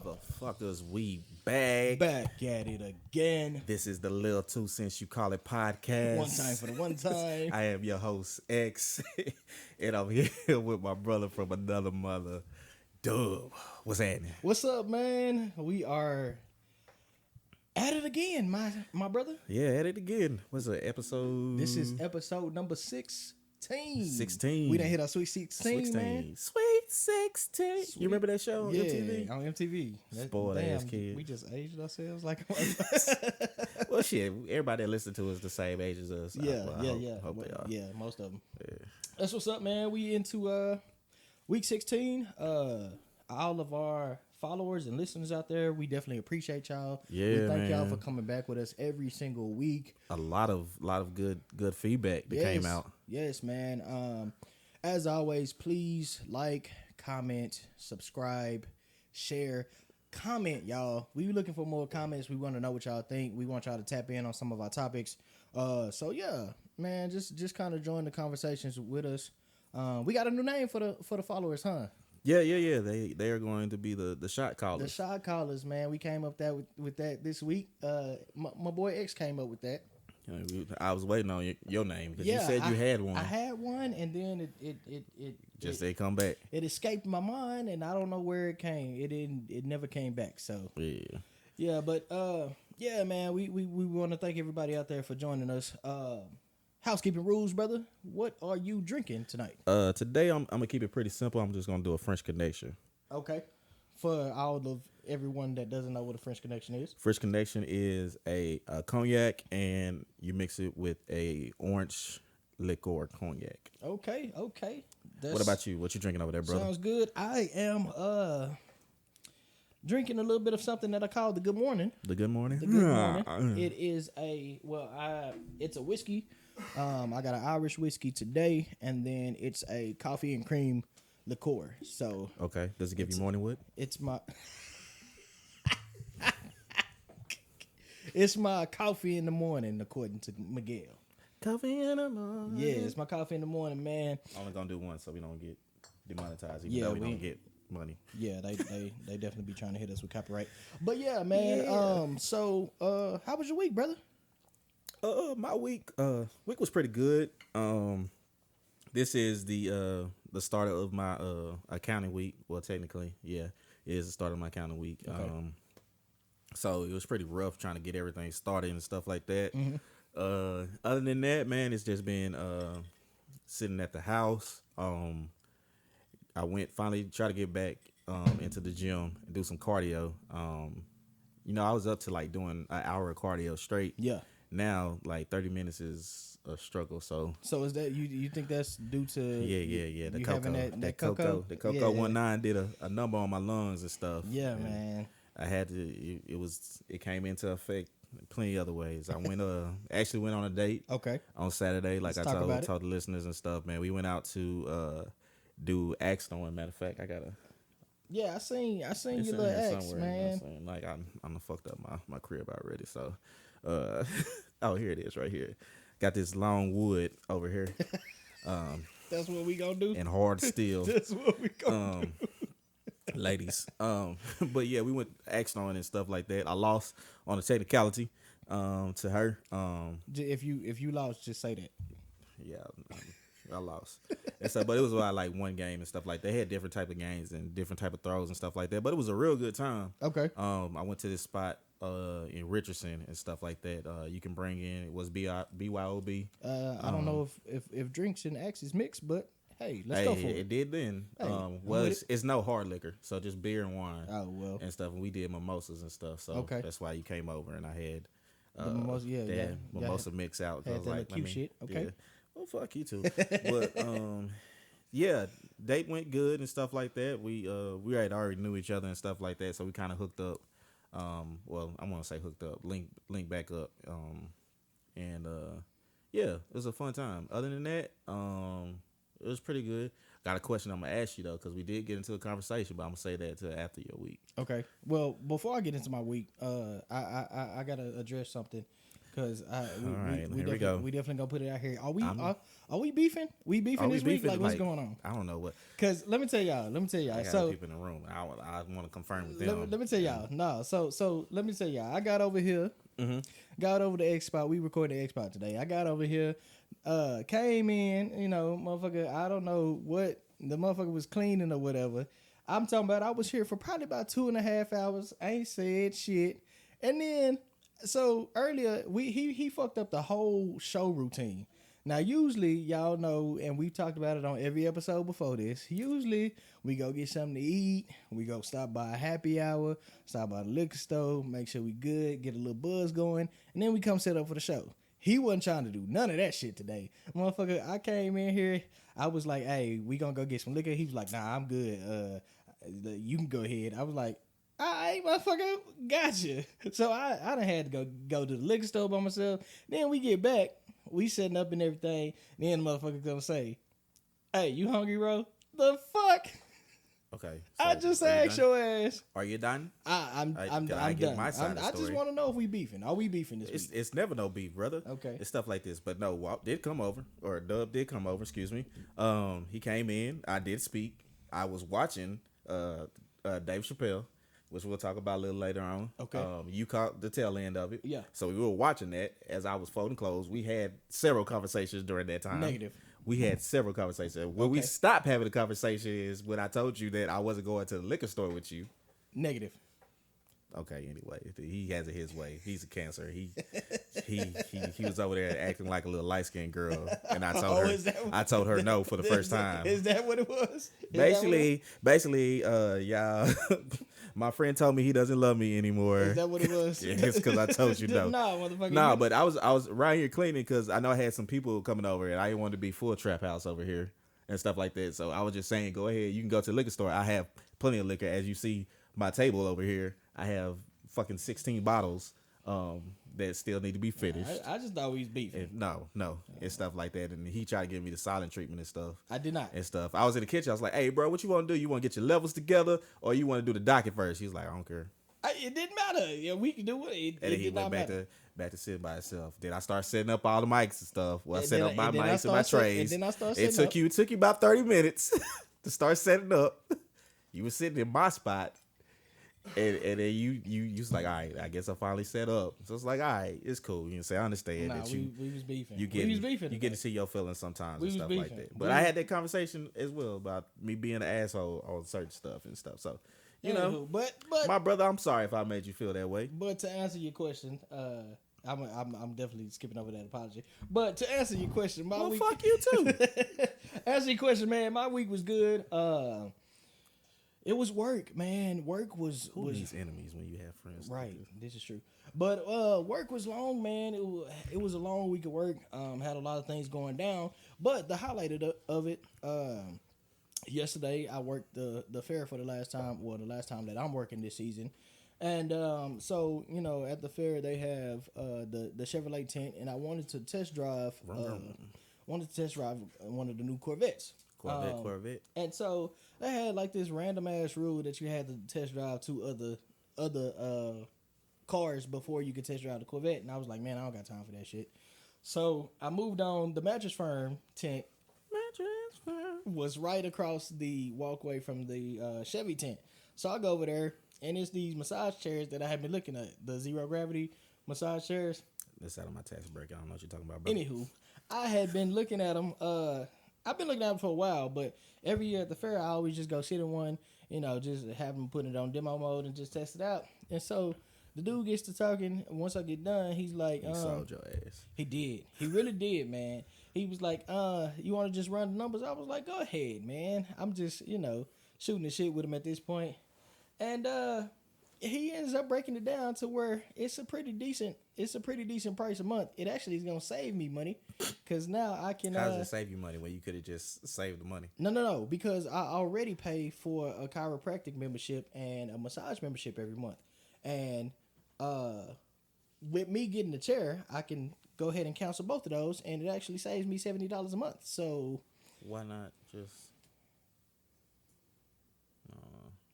Motherfuckers, we back. Back at it again. This is the Lil 2 Cents You Call It podcast. One time for the one time. I am your host, X, and I'm here with my brother from another mother, Dub. What's happening? What's up, man? We are at it again, my brother. Yeah, at it again. What's the episode? This is episode number 16. 16. We done hit our sweet 16, man. Sweet 16. You remember that show on MTV? On MTV. Spoiled ass kid. We just aged ourselves like Well, shit, everybody that listen to us the same age as us. Yeah. Hope they are. Yeah, most of them. Yeah. That's what's up, man. We into week 16. All of our followers and listeners out there, we definitely appreciate y'all. Yeah, we thank y'all man. for coming back with us every single week. A lot of good feedback that came out. Yes, man. As always, please like, comment, subscribe, share, comment, y'all. We looking for more comments. We want to know what y'all think. We want y'all to tap in on some of our topics. So yeah, man, just kind of join the conversations with us. We got a new name for the followers, huh? Yeah. They are going to be the shot callers. The shot callers, man. We came up with that this week. My boy X came up with that. I was waiting on your name because Yeah, you said you had one. I had one, and then They come back. It escaped my mind, and I don't know where it came. It never came back. So yeah, but yeah, man. We want to thank everybody out there for joining us. Housekeeping rules, brother. What are you drinking tonight? Today I'm gonna keep it pretty simple. I'm just gonna do a French Connection. Okay. For all of everyone that doesn't know what a French Connection is. French Connection is a cognac, and you mix it with a orange liqueur cognac. Okay. What about you? What you drinking over there, brother? Sounds good. I am drinking a little bit of something that I call the Good Morning. The Good Morning? The Good Morning. It is it's a whiskey. I got an Irish whiskey today, and then it's a coffee and cream liqueur. So okay, does it give you morning wood? It's my it's my coffee in the morning, according to Miguel. Coffee in the morning. Yeah, it's my coffee in the morning, man. Only gonna do one so we don't get demonetized. Even Yeah, though we don't get money. Yeah, they definitely be trying to hit us with copyright. But yeah, man. So how was your week, brother? My week was pretty good. This is the start of my accounting week. Well, technically, yeah, it is the start of my accounting week. Okay. So it was pretty rough trying to get everything started and stuff like that. Mm-hmm. Other than that, man, it's just been sitting at the house. I went finally try to get back into the gym and do some cardio. I was up to like doing an hour of cardio straight. Yeah. Now, like 30 minutes is a struggle. So is that you think that's due to yeah. The you cocoa, having that cocoa, the cocoa 19 did a number on my lungs and stuff. Yeah, and man. I had to. It came into effect plenty other ways. I went actually went on a date. Okay. On Saturday, like Let's I told the listeners and stuff. Man, we went out to do axe throwing. Matter of fact, I gotta. Yeah, I seen your little axe, man. Like I'm fucked up my crib already. So, oh, here it is right here. Got this long wood over here. That's what we gonna do. And hard steel. That's what we gonna do. Ladies. But yeah, we went axe throwing and stuff like that. I lost on a technicality to her. If you lost, just say that. Yeah, I lost. And so, but it was about like one game and stuff like that. They had different type of games and different type of throws and stuff like that. But it was a real good time. Okay. I went to this spot in Richardson and stuff like that. You can bring in, it was BYOB. I don't know if drinks and axes mix, but hey, let's go for it. It did then. Hey, it's no hard liquor, so just beer and wine. Oh well. And stuff. And we did mimosas and stuff. So okay. That's why you came over and I had the mimosa, mimosa mix out. Had I was that like, cute shit. Okay. Yeah. Well, fuck you too. But yeah, date went good and stuff like that. We had already knew each other and stuff like that, so we kind of hooked up. Well, I want to say hooked up, link back up. And yeah, it was a fun time. Other than that, it was pretty good. Got a question I'm gonna ask you though, because we did get into a conversation, but I'm gonna say that till after your week. Okay. Well, before I get into my week, I gotta address something. Cause right, here we go. We definitely gonna put it out here. I'm- Are we beefing? We beefing Are we this week? beefing? Like what's going on? I don't know what. Cause let me tell y'all. I got So people in the room. I want to confirm with them. let me tell y'all. No, so let me tell y'all. I got over here. Got over the X spot. We recorded the X spot today. I got over here. Came in. You know, motherfucker. I don't know what the motherfucker was cleaning or whatever. I'm talking about. I was here for probably about 2.5 hours. I ain't said shit. And then so earlier he fucked up the whole show routine. Now usually y'all know, and we've talked about it on every episode before this. Usually we go get something to eat, we go stop by a happy hour, stop by the liquor store, make sure we good, get a little buzz going, and then we come set up for the show. He wasn't trying to do none of that shit today, motherfucker. I came in here, I was like, "Hey, we gonna go get some liquor." He was like, "Nah, I'm good. You can go ahead." I was like, all right, motherfucker, gotcha. So I done had to go to the liquor store by myself. Then we get back, we setting up and everything. Then the motherfucker gonna say, "Hey, you hungry, bro?" The fuck? Okay. I just asked your ass. Are you done? I'm I get done. my side of the I just story. want to know if we beefing. Are we beefing this week? It's never no beef, brother. Okay. It's stuff like this. But no, Walt did come over, or Dub did come over, excuse me. He came in. I did speak. I was watching Dave Chappelle, which we'll talk about a little later on. Okay. You caught the tail end of it. Yeah. So we were watching that as I was folding clothes. We had several conversations during that time. Negative. We had several conversations. When we stopped having the conversation is when I told you that I wasn't going to the liquor store with you. Negative. Okay, anyway, he has it his way. He's a Cancer. He was over there acting like a little light skinned girl, and I told her no for the first time. Is that what it was? Basically, y'all. My friend told me he doesn't love me anymore. Is that what it was? Yeah, it's because I told you no. No, motherfucker. No, but I was around here cleaning because I know I had some people coming over, and I didn't want to be full trap house over here and stuff like that. So I was just saying, go ahead, you can go to the liquor store. I have plenty of liquor, as you see my table over here. I have fucking 16 bottles that still need to be finished. I just thought we was beefing. No, it's stuff like that. And he tried to give me the silent treatment and stuff. I did not. And stuff. I was in the kitchen. I was like, "Hey, bro, what you want to do? You want to get your levels together, or you want to do the docket first?" He's like, "I don't care." It didn't matter. Yeah, we could do it. And then he went back to sitting by himself. Then I started setting up all the mics and stuff. Well, I set up my mics and my trays. And then I started setting up. It took you about 30 minutes to start setting up. You were sitting in my spot. And then you was like, all right, I guess I finally set up. So it's like, all right, it's cool. You can say, I understand that we was beefing. You get to see your feelings sometimes and stuff like that. But I had that conversation as well about me being an asshole on certain stuff and stuff. So, you know, but my brother, I'm sorry if I made you feel that way. But to answer your question, I'm definitely skipping over that apology. But to answer your question, my week, fuck you too. Answer your question, man. My week was good. It was work, man. Work was Who needs enemies when you have friends? Right, this is true. But work was long, man. It was a long week of work. Had a lot of things going down. But the highlight of it, yesterday I worked the fair for the last time. Well, the last time that I'm working this season. And so you know, at the fair they have the Chevrolet tent, and I wanted to test drive. Wanted to test drive one of the new Corvettes. Corvette. And so they had like this random ass rule that you had to test drive two other cars before you could test drive the Corvette. And I was like, man, I don't got time for that shit. So I moved on. The Mattress Firm tent was right across the walkway from the Chevy tent. So I go over there, and it's these massage chairs that I have been looking at, the zero gravity massage chairs. That's out of my tax break. I don't know what you're talking about, bro. Anywho, I had been looking at them. I've been looking at them for a while, but every year at the fair, I always just go sit in one, you know, just have them put it on demo mode and just test it out. And so the dude gets to talking. Once I get done, he's like, he sold your ass. He did. He really did, man. He was like, you want to just run the numbers? I was like, go ahead, man. I'm just, you know, shooting the shit with him at this point. And he ends up breaking it down to where it's a pretty decent price a month. It actually is gonna save me money, because now I can. How does it save you money when you could have just saved the money? No, because I already pay for a chiropractic membership and a massage membership every month, and with me getting the chair, I can go ahead and cancel both of those, and it actually saves me $70 a month. So why not just?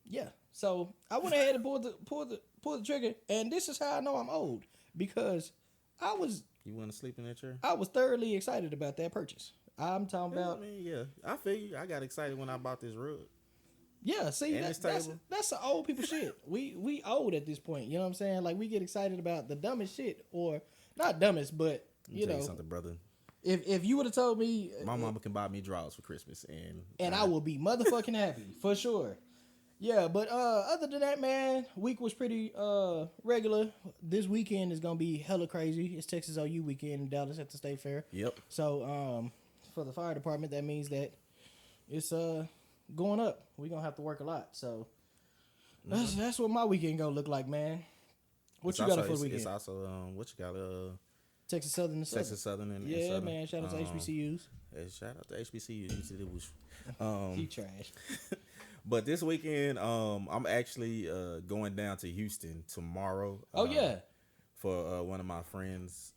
Yeah. So I went ahead and pulled the trigger, and this is how I know I'm old, because You want to sleep in that chair? I was thoroughly excited about that purchase. I'm talking about. I mean, yeah. I feel you. I got excited when I bought this rug. Yeah, see, that's the old people shit. We old at this point. You know what I'm saying? Like, we get excited about the dumbest shit, or not dumbest, but you know something, brother. If you would have told me, my mama can buy me drawers for Christmas, and I will be motherfucking happy for sure. Yeah, but other than that, man, week was pretty regular. This weekend is gonna be hella crazy. It's Texas OU weekend in Dallas at the State Fair. Yep. So for the fire department, that means that it's going up. We're gonna have to work a lot. So that's what my weekend gonna look like, man. What you got for the weekend? It's also what you got Texas Southern and Southern. Texas Southern and yeah, Southern. Man. Shout out to HBCUs. Shout out to HBCUs. You said it was he trash. But this weekend, I'm actually going down to Houston tomorrow. For one of my friends'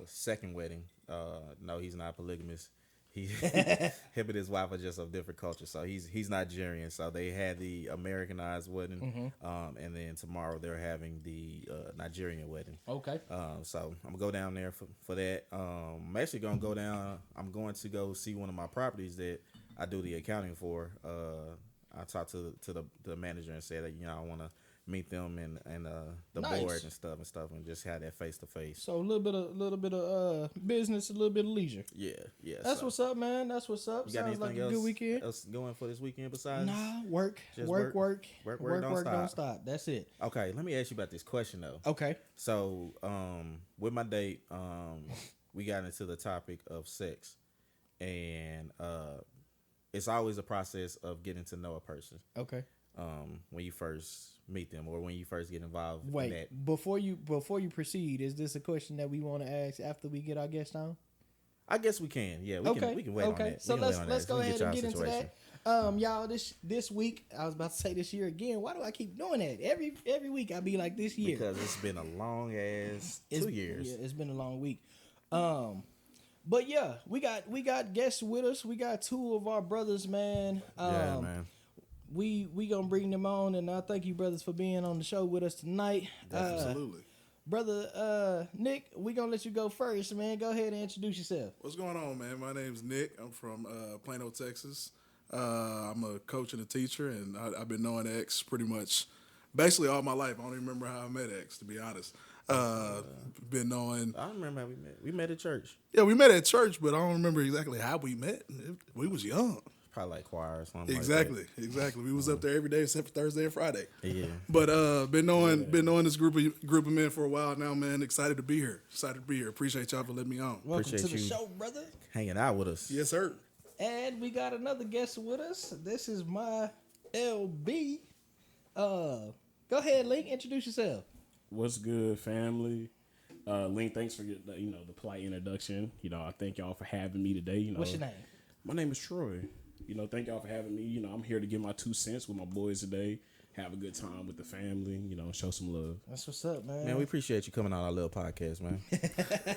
second wedding. No, he's not polygamous. Him and his wife are just of different cultures, so he's Nigerian. So they had the Americanized wedding, and then tomorrow they're having the Nigerian wedding. Okay. So I'm gonna go down there for that. I'm actually gonna go down. I'm going to go see one of my properties that I do the accounting for. I talked to the manager and said that I want to meet them and the nice. board and stuff and just have that face to face. So a little bit of business, a little bit of leisure. Yeah. That's what's up, man. That's what's up. You got Sounds like a else, good weekend. Else going for this weekend besides? Nah, work. Don't stop. That's it. Okay, let me ask you about this question though. Okay. So, with my date, we got into the topic of sex, and it's always a process of getting to know a person. Okay. When you first meet them or when you first get involved. Wait, in that. before you proceed, is this a question that we want to ask after we get our guest on? I guess we can. Yeah, we can wait on that. So let's go ahead and get into that. Y'all, this week, I was about to say this year again. Why do I keep doing that? Every week I be like this year. Because it's been a long ass 2 years. Yeah, it's been a long week. But yeah, we got guests with us. We got two of our brothers, man. Yeah, man. We gonna bring them on, and I thank you, brothers, for being on the show with us tonight. Absolutely. Brother Nick, we gonna let you go first, man. Go ahead and introduce yourself. What's going on, man? My name's Nick. I'm from Plano, Texas. I'm a coach and a teacher, and I've been knowing X pretty much basically all my life. I don't even remember how I met X, to be honest. Been knowing. I remember how we met. We met at church. Yeah, we met at church, but I don't remember exactly how we met. We was young. Probably like choir or something. Exactly. We was up there every day except for Thursday and Friday. Yeah. But been knowing this group of men for a while now, man. Excited to be here. Appreciate y'all for letting me on. Welcome to the show, brother. Hanging out with us. Yes, sir. And we got another guest with us. This is my LB. Go ahead, Link. Introduce yourself. What's good, family? Link, thanks for the polite introduction. I thank y'all for having me today. What's your name? My name is Troy. Thank y'all for having me. I'm here to give my 2 cents with my boys today. Have a good time with the family. Show some love. That's what's up, man. Man, we appreciate you coming on our little podcast, man.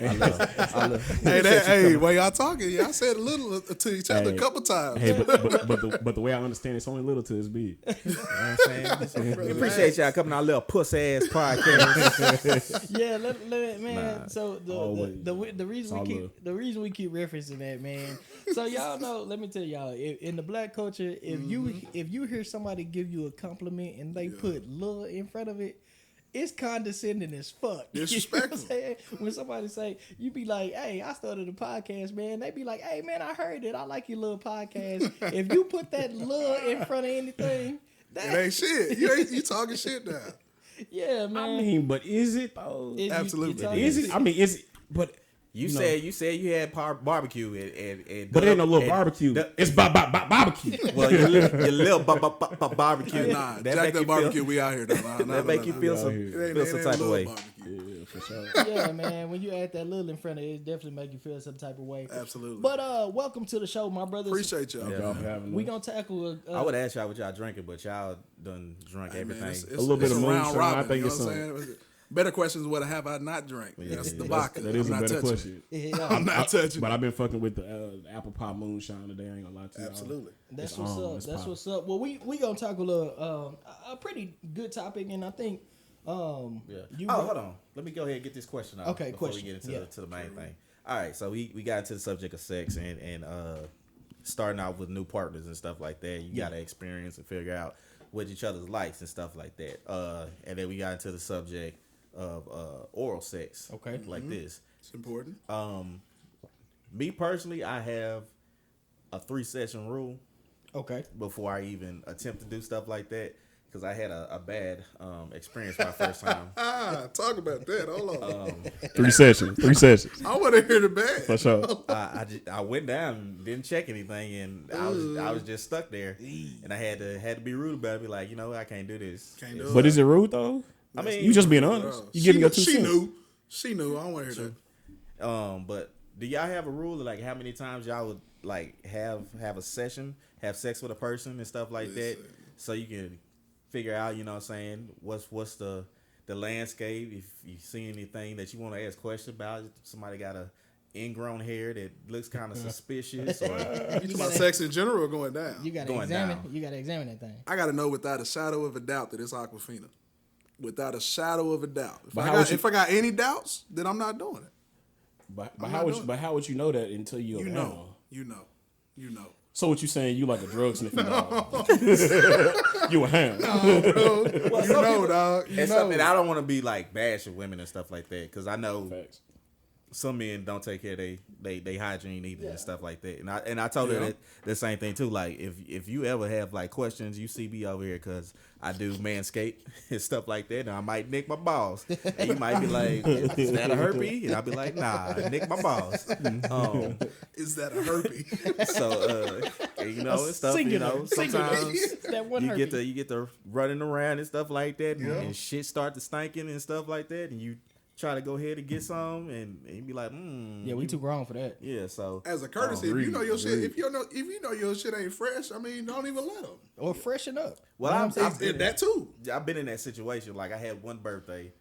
I love. Hey, while y'all talking, y'all said a little to each other a couple times. Hey, but the way I understand it's only little to it's big. You know what I'm saying? We appreciate y'all coming on our little puss ass podcast. Yeah, man. So the reason we keep referencing that, man. So y'all know. Let me tell y'all, in the black culture, if you hear somebody give you a compliment and they put love in front of it, it's condescending as fuck. Disrespectful. You know what I'm saying? When somebody say, you be like, hey, I started a podcast, man. They be like, hey, man, I heard it. I like your little podcast. If you put that love in front of anything, it ain't shit. You talking shit now. Yeah, man. I mean, but is it though? Absolutely. Is it? I mean, is it? But You said you had barbecue and but it ain't no little barbecue. It's barbecue. Well, your little barbecue. Nah, Jack that barbecue. We out here though. That make you feel some type of way. Yeah, for sure. Yeah, man. When you add that little in front of it, it definitely make you feel some type of way. Absolutely. But welcome to the show, my brothers. Appreciate y'all. Y'all for having We us. gonna tackle. I would ask y'all what y'all drinking, but y'all done drunk everything. Man, it's A little bit of round moonshine, robin, I think you know it's what I'm saying? Better question is what have I not drank? That's the vodka. That is I'm a not better touching question. Yeah, I'm not touching But I've been fucking with the apple pie moonshine today. I ain't gonna lie to you. Absolutely. that's It's what's on, up. it's That's poppin'. what's up. Well, we gonna tackle a pretty good topic, and I think Yeah. Hold on. Let me go ahead and get this question out. Okay, before question. we get into Yeah. to the main thing. All right, so we got into the subject of sex and starting out with new partners and stuff like that. You got to experience and figure out what each other's likes and stuff like that. And then we got into the subject of oral sex. Okay. Like this. It's important. Me personally, I have a 3-session rule Okay. before I even attempt to do stuff like that. Because I had a bad experience my first time. Talk about that. Hold on. 3 sessions. 3 sessions. I want to hear the bad. For sure. I went down and didn't check anything, and I was just stuck there, and I had to be rude about it. Be like, I can't do this. Can't do But is it rude though? I mean, You just being honest. You giving your 2 She cents. knew. She knew. I don't want to hear that. But do y'all have a rule of like how many times y'all would like have a session, have sex with a person and stuff like that, so you can figure out, you know what I'm saying, what's the landscape, if you see anything that you want to ask questions about, somebody got a ingrown hair that looks kind of suspicious, or You talking about sex in general or going down? You gotta Going examine. down. You gotta examine that thing. I got to know without a shadow of a doubt that it's Aquafina. Without a shadow of a doubt. But how would you- If I got any doubts, then I'm not doing it. But I'm how not would doing you, but how would you know that until you You around? know. You know. You know. So what you saying? You like a drug sniffing dog? You a hound? Bro, you know, dog. You and, know. and I don't want to be like bashing women and stuff like that, because I know Facts. some men don't take care of they hygiene either and stuff like that. And I told her the same thing too. Like if you ever have like questions, you see me over here because I do manscape and stuff like that, and I might nick my balls. And you might be like, "Is that a herpes?" And I'll be like, "Nah, nick my balls." Is that a herpes? So and stuff. Singular. Sometimes That one you herpes. get to running around and stuff like that, and shit start to stinking and stuff like that, and you try to go ahead and get some, and you be like, Yeah, we too grown for that. yeah. So As a courtesy, if you know your shit, if you know your shit ain't fresh, I mean, don't even let them. Or freshen up. well, I've been That too. I've been in that situation. Like I had one birthday,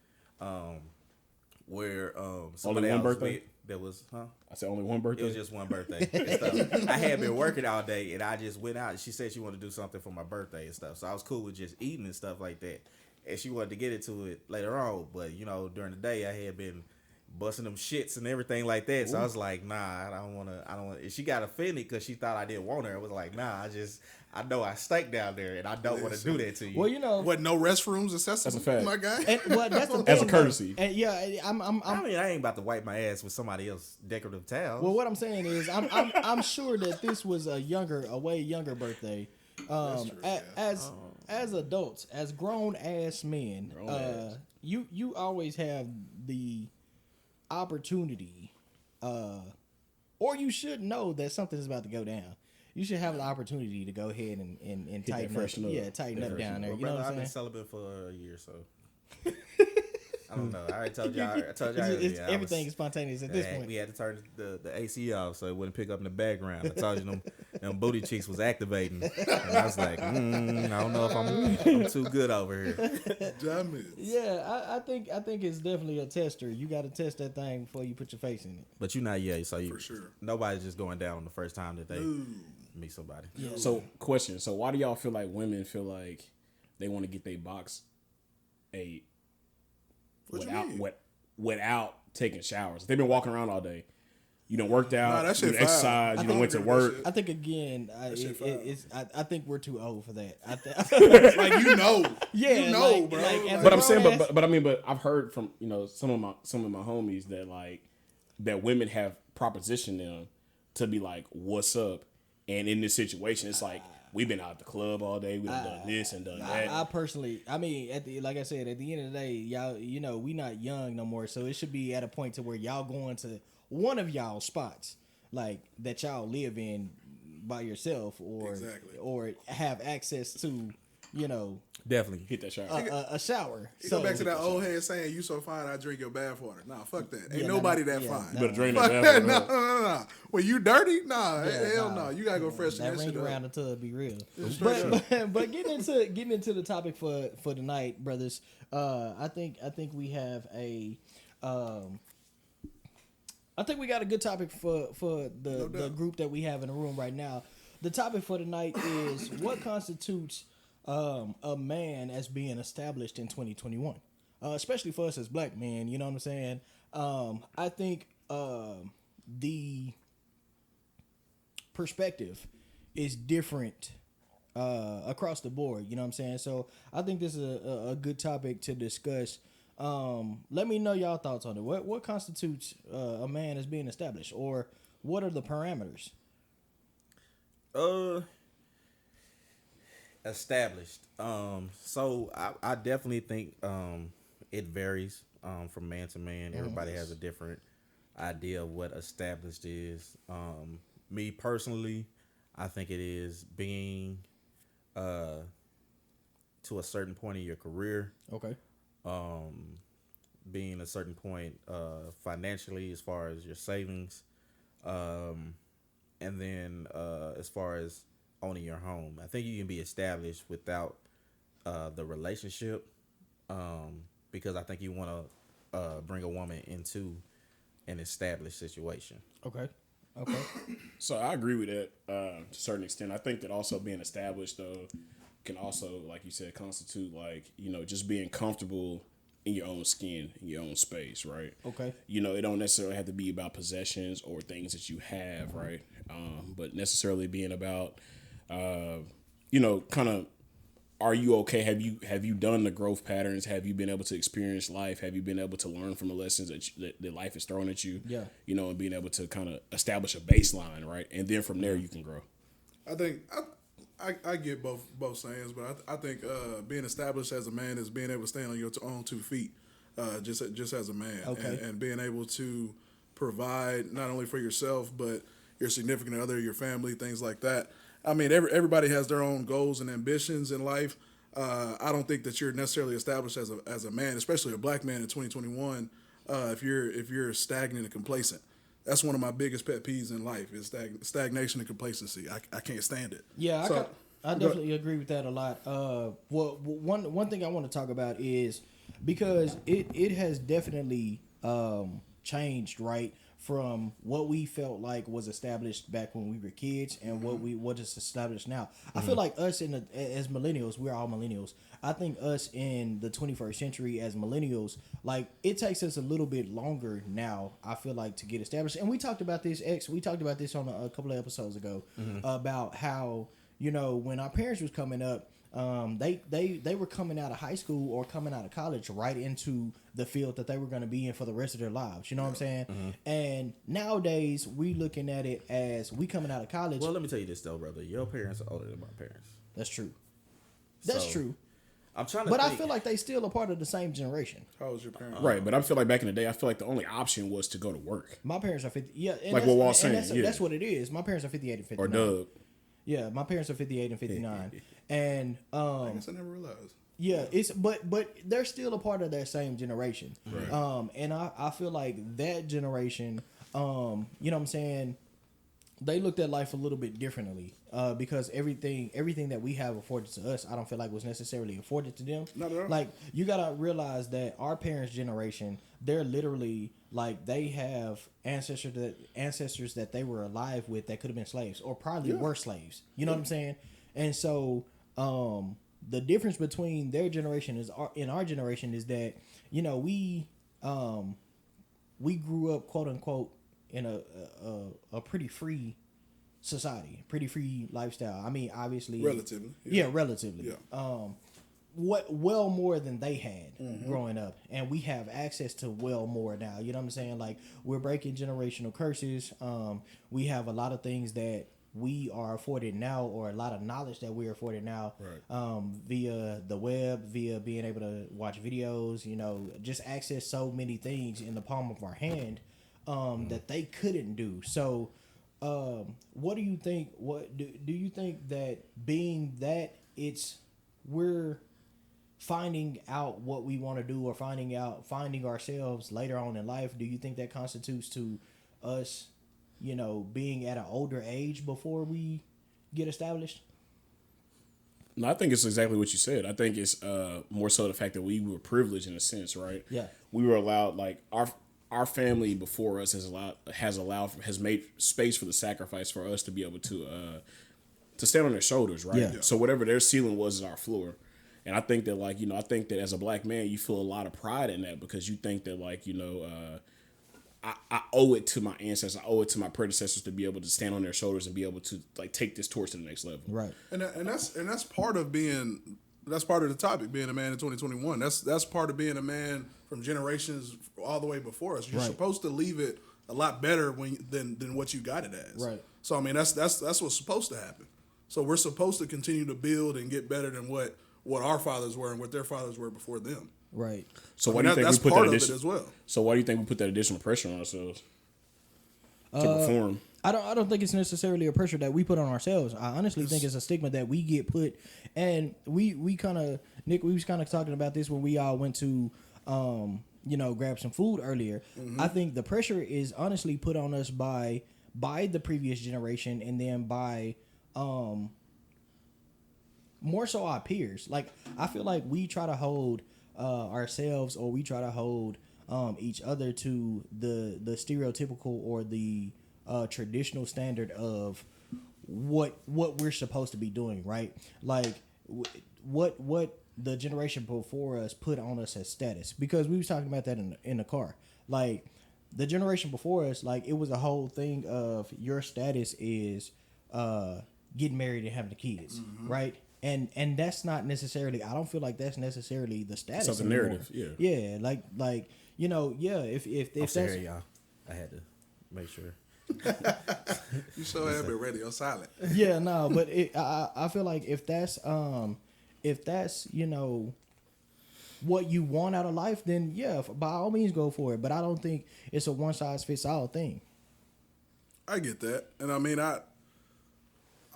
where somebody one else birthday? with, that was I said only one birthday. It was just one birthday and stuff. I had been working all day, and I just went out. She said she wanted to do something for my birthday and stuff, so I was cool with just eating and stuff like that. And she wanted to get into it later on, but during the day I had been busting them shits and everything like that. So I was like, nah, I don't want to. She got offended because she thought I didn't want her. I was like, nah, I know I stink down there, and I don't want to do that to you. Well, What, no restrooms accessible? That's a fact. My guy. and, well, that's the thing, As a courtesy. And yeah, I'm I mean, I ain't about to wipe my ass with somebody else's decorative towels. well, what I'm saying is, I'm sure that this was a way younger birthday. As adults, as grown ass men, you always have the opportunity, or you should know that something is about to go down. You should have the opportunity to go ahead and tighten up, freshen up. tighten up down there. Well, You know brother, what I've I'm been saying? celibate for a year, so I don't know. I already told y'all. Everything is spontaneous at this point. We had to turn the AC off so it wouldn't pick up in the background. I told you them booty cheeks was activating, and I was like, I don't know if I'm too good over here. Yeah, I think it's definitely a tester. You got to test that thing before you put your face in it. But you're not yet, so you For sure. nobody's just going down on the first time that they meet somebody. Yeah. So, question. So, why do y'all feel like women feel like they want to get their box ate What you mean? without taking showers? They've been walking around all day. You done worked out. Nah, that shit you done exercised. foul. You done I went to don't agree with work. that shit. I think again, shit foul. I think we're too old for that. Like, you know. Yeah, You know, like- bro. like, as But a I'm saying, grown ass- but I've heard from some of my homies that like that women have propositioned them to be like, "What's up?" And in this situation, it's like we've been out at the club all day. We done done this and done that. I personally, I mean, like I said, at the end of the day, y'all, we not young no more, so it should be at a point to where y'all going to one of y'all spots like that y'all live in by yourself, or Exactly. or have access to, Definitely. Hit that shower. a shower. You go back to that old head saying, "You so fine, I drink your bath water." Nah, fuck that. Ain't Yeah, nobody nah, that yeah, fine. nah. Better drain Fuck that that. bathroom. No. When you dirty, nah, Yeah, hell nah. no. You gotta go freshen that that shit ring around up. the tub be real. straight But getting into the topic for tonight, brothers. I think we have a I think we got a good topic for the doubt. group that we have in the room right now. The topic for tonight is what constitutes a man as being established in 2021. especially for us as black men. You know what I'm saying? I think the perspective is different across the board. You know what I'm saying? So I think this is a good topic to discuss. Let me know y'all thoughts on it. What constitutes a man as being established, or what are the parameters? Established. So I definitely think it varies from man to man. Everybody has a different idea of what established is. Me personally, I think it is being to a certain point in your career, Okay. being a certain point financially as far as your savings, and then as far as owning your home. I think you can be established without the relationship, because I think you want to bring a woman into an established situation. Okay. Okay. So I agree with that to a certain extent. I think that also being established though can also, like you said, constitute like, you know, just being comfortable in your own skin, in your own space, right? Okay. You know, it don't necessarily have to be about possessions or things that you have, right? But necessarily being about, you know, kind of, are you okay? Have you done the growth patterns? Have you been able to experience life? Have you been able to learn from the lessons that life is throwing at you? Yeah. You know, and being able to kind of establish a baseline, right? And then from there you can grow. I think I get both sayings, but I think being established as a man is being able to stand on your own 2 feet, just as a man, Okay. and being able to provide not only for yourself but your significant other, your family, things like that. I mean, everybody has their own goals and ambitions in life. I don't think that you're necessarily established as a man, especially a black man in 2021. If you're stagnant and complacent. That's one of my biggest pet peeves in life is stagnation and complacency. I can't stand it. Yeah, So, I definitely agree with that a lot. Well, one thing I want to talk about is because it has definitely changed, right, from what we felt like was established back when we were kids and what is established now. I feel like us as millennials, we're all millennials. I think us in the 21st century as millennials, like it takes us a little bit longer now, I feel like, to get established. And we talked about this on a couple of episodes ago about how, you know, when our parents was coming up, they were coming out of high school or coming out of college right into the field that they were going to be in for the rest of their lives. You know what I'm saying? And nowadays we looking at it as we coming out of college. Well, let me tell you this though, brother. Your parents are older than my parents. That's true. That's So, true. I'm trying to But think. I feel like they still a part of the same generation. how was your parent? Right, but I feel like back in the day, I feel like the only option was to go to work. My parents are 50. Yeah, and Like that's, what Walt and saying, that's, yeah. that's what it is. My parents are 58 and 59. Or Doug. Yeah, my parents are 58 and 59. And I guess I never realized. yeah, it's but they're still a part of that same generation. Right. And I feel like that generation, you know what I'm saying, they looked at life a little bit differently. Because everything that we have afforded to us, I don't feel like was necessarily afforded to them. Not at all. Like, you gotta realize that our parents' generation, they're literally like, they have ancestors that they were alive with that could have been slaves or probably were slaves. You know what I'm saying? And so the difference between their generation in our generation is that, you know, we grew up, quote unquote, in a pretty free society, pretty free lifestyle. I mean, obviously, Relatively. relatively. Yeah. Well more than they had growing up, and we have access to well more now. You know what I'm saying? Like, we're breaking generational curses. We have a lot of things that we are afforded now, or a lot of knowledge that we're afforded now, Right. via the web, via being able to watch videos. You know, just access so many things in the palm of our hand that they couldn't do. So, what do you think? What do you think that being that we're finding out what we want to do, or finding ourselves later on in life? Do you think that constitutes to us, you know, being at an older age before we get established? No, I think it's exactly what you said. I think it's more so the fact that we were privileged in a sense, right? Yeah. We were allowed, like, our family before us has made space for the sacrifice for us to be able to stand on their shoulders, right? Yeah. So whatever their ceiling was is our floor. And I think that like, I think that as a black man, you feel a lot of pride in that because you think that like, I owe it to my ancestors, I owe it to my predecessors to be able to stand on their shoulders and be able to like take this torch to the next level. Right. And that's part of being. That's part of the topic, being a man in 2021. That's part of being a man from generations all the way before us. You're supposed to leave it a lot better than what you got it as. Right. So I mean, that's what's supposed to happen. So we're supposed to continue to build and get better than what our fathers were and what their fathers were before them. Right. So why do you think that's we put part that of it as well? So why do you think we put that additional pressure on ourselves to perform? I don't think it's necessarily a pressure that we put on ourselves. I honestly think it's a stigma that we get put, and we kind of, Nick, we was kind of talking about this when we all went to grab some food earlier. I think the pressure is honestly put on us by the previous generation, and then by more so our peers. Like, I feel like we try to hold ourselves, or we try to hold each other to the stereotypical or the traditional standard of what we're supposed to be doing, right? Like what the generation before us put on us as status, because we was talking about that in the car. Like, the generation before us, like, it was a whole thing of your status is getting married and having the kids, right? And that's not necessarily, I don't feel like that's necessarily the status. It's the narrative, yeah. Yeah, like if I'm that's sorry, y'all. I had to make sure. You sure have been ready or silent. Yeah, no, but I feel like if that's what you want out of life, then yeah, by all means go for it. But I don't think it's a one size fits all thing. I get that, and I mean, I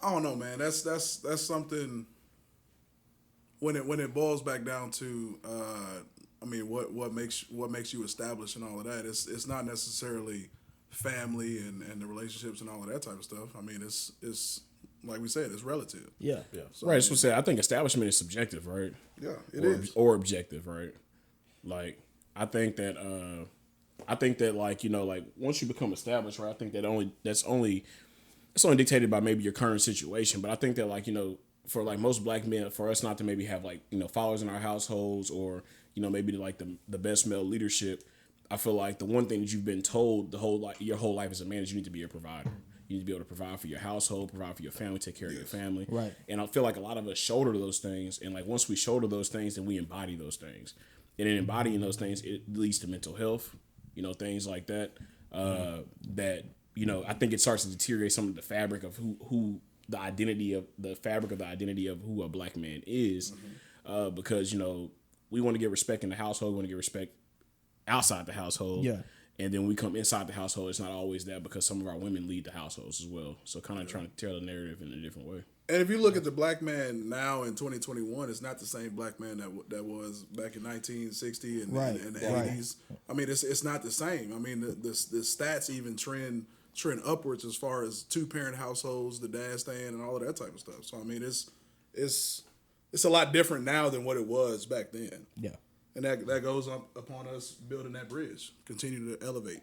don't know, man. That's something. When it boils back down to, I mean, what makes you established and all of that, it's not necessarily family and the relationships and all of that type of stuff. I mean, it's like we said, it's relative. Yeah. So, Right. So I think establishment is subjective, right? Yeah, it is. Or objective, right? Like, I think that like, like once you become established, right? I think that it's only dictated by maybe your current situation. But I think that, like, for like most black men, for us not to maybe have like, fathers in our households, or, maybe like the best male leadership, I feel like the one thing that you've been told your whole life as a man is you need to be a provider. You need to be able to provide for your household, provide for your family, take care of your family. Right. And I feel like a lot of us shoulder those things. And like, once we shoulder those things, then we embody those things. And in embodying those things, it leads to mental health, things like that. That, I think it starts to deteriorate some of the fabric of who the fabric of the identity of who a black man is. Because, we want to get respect in the household. We want to get respect outside the household. Yeah. And then we come inside the household. It's not always that, because some of our women lead the households as well. So kind of trying to tell the narrative in a different way. And if you look at the black man now in 2021, it's not the same black man that was back in 1960 and the 80s. I mean, it's not the same. I mean, the stats even trend upwards as far as 2-parent households, the dad staying, and all of that type of stuff. So I mean, it's a lot different now than what it was back then. Yeah. And that goes up upon us building that bridge, continue to elevate.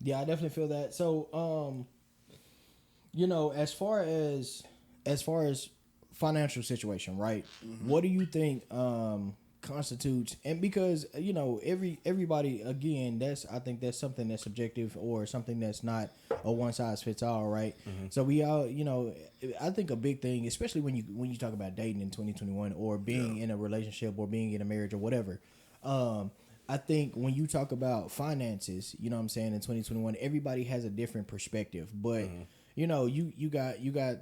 Yeah, I definitely feel that. So, as far as financial situation, right? What do you think constitutes? And because everybody, again, I think that's something that's subjective, or something that's not a one size fits all, right? So we all, I think a big thing, especially when you talk about dating in 2021, or being in a relationship, or being in a marriage, or whatever. I think when you talk about finances, in 2021, everybody has a different perspective, but. You got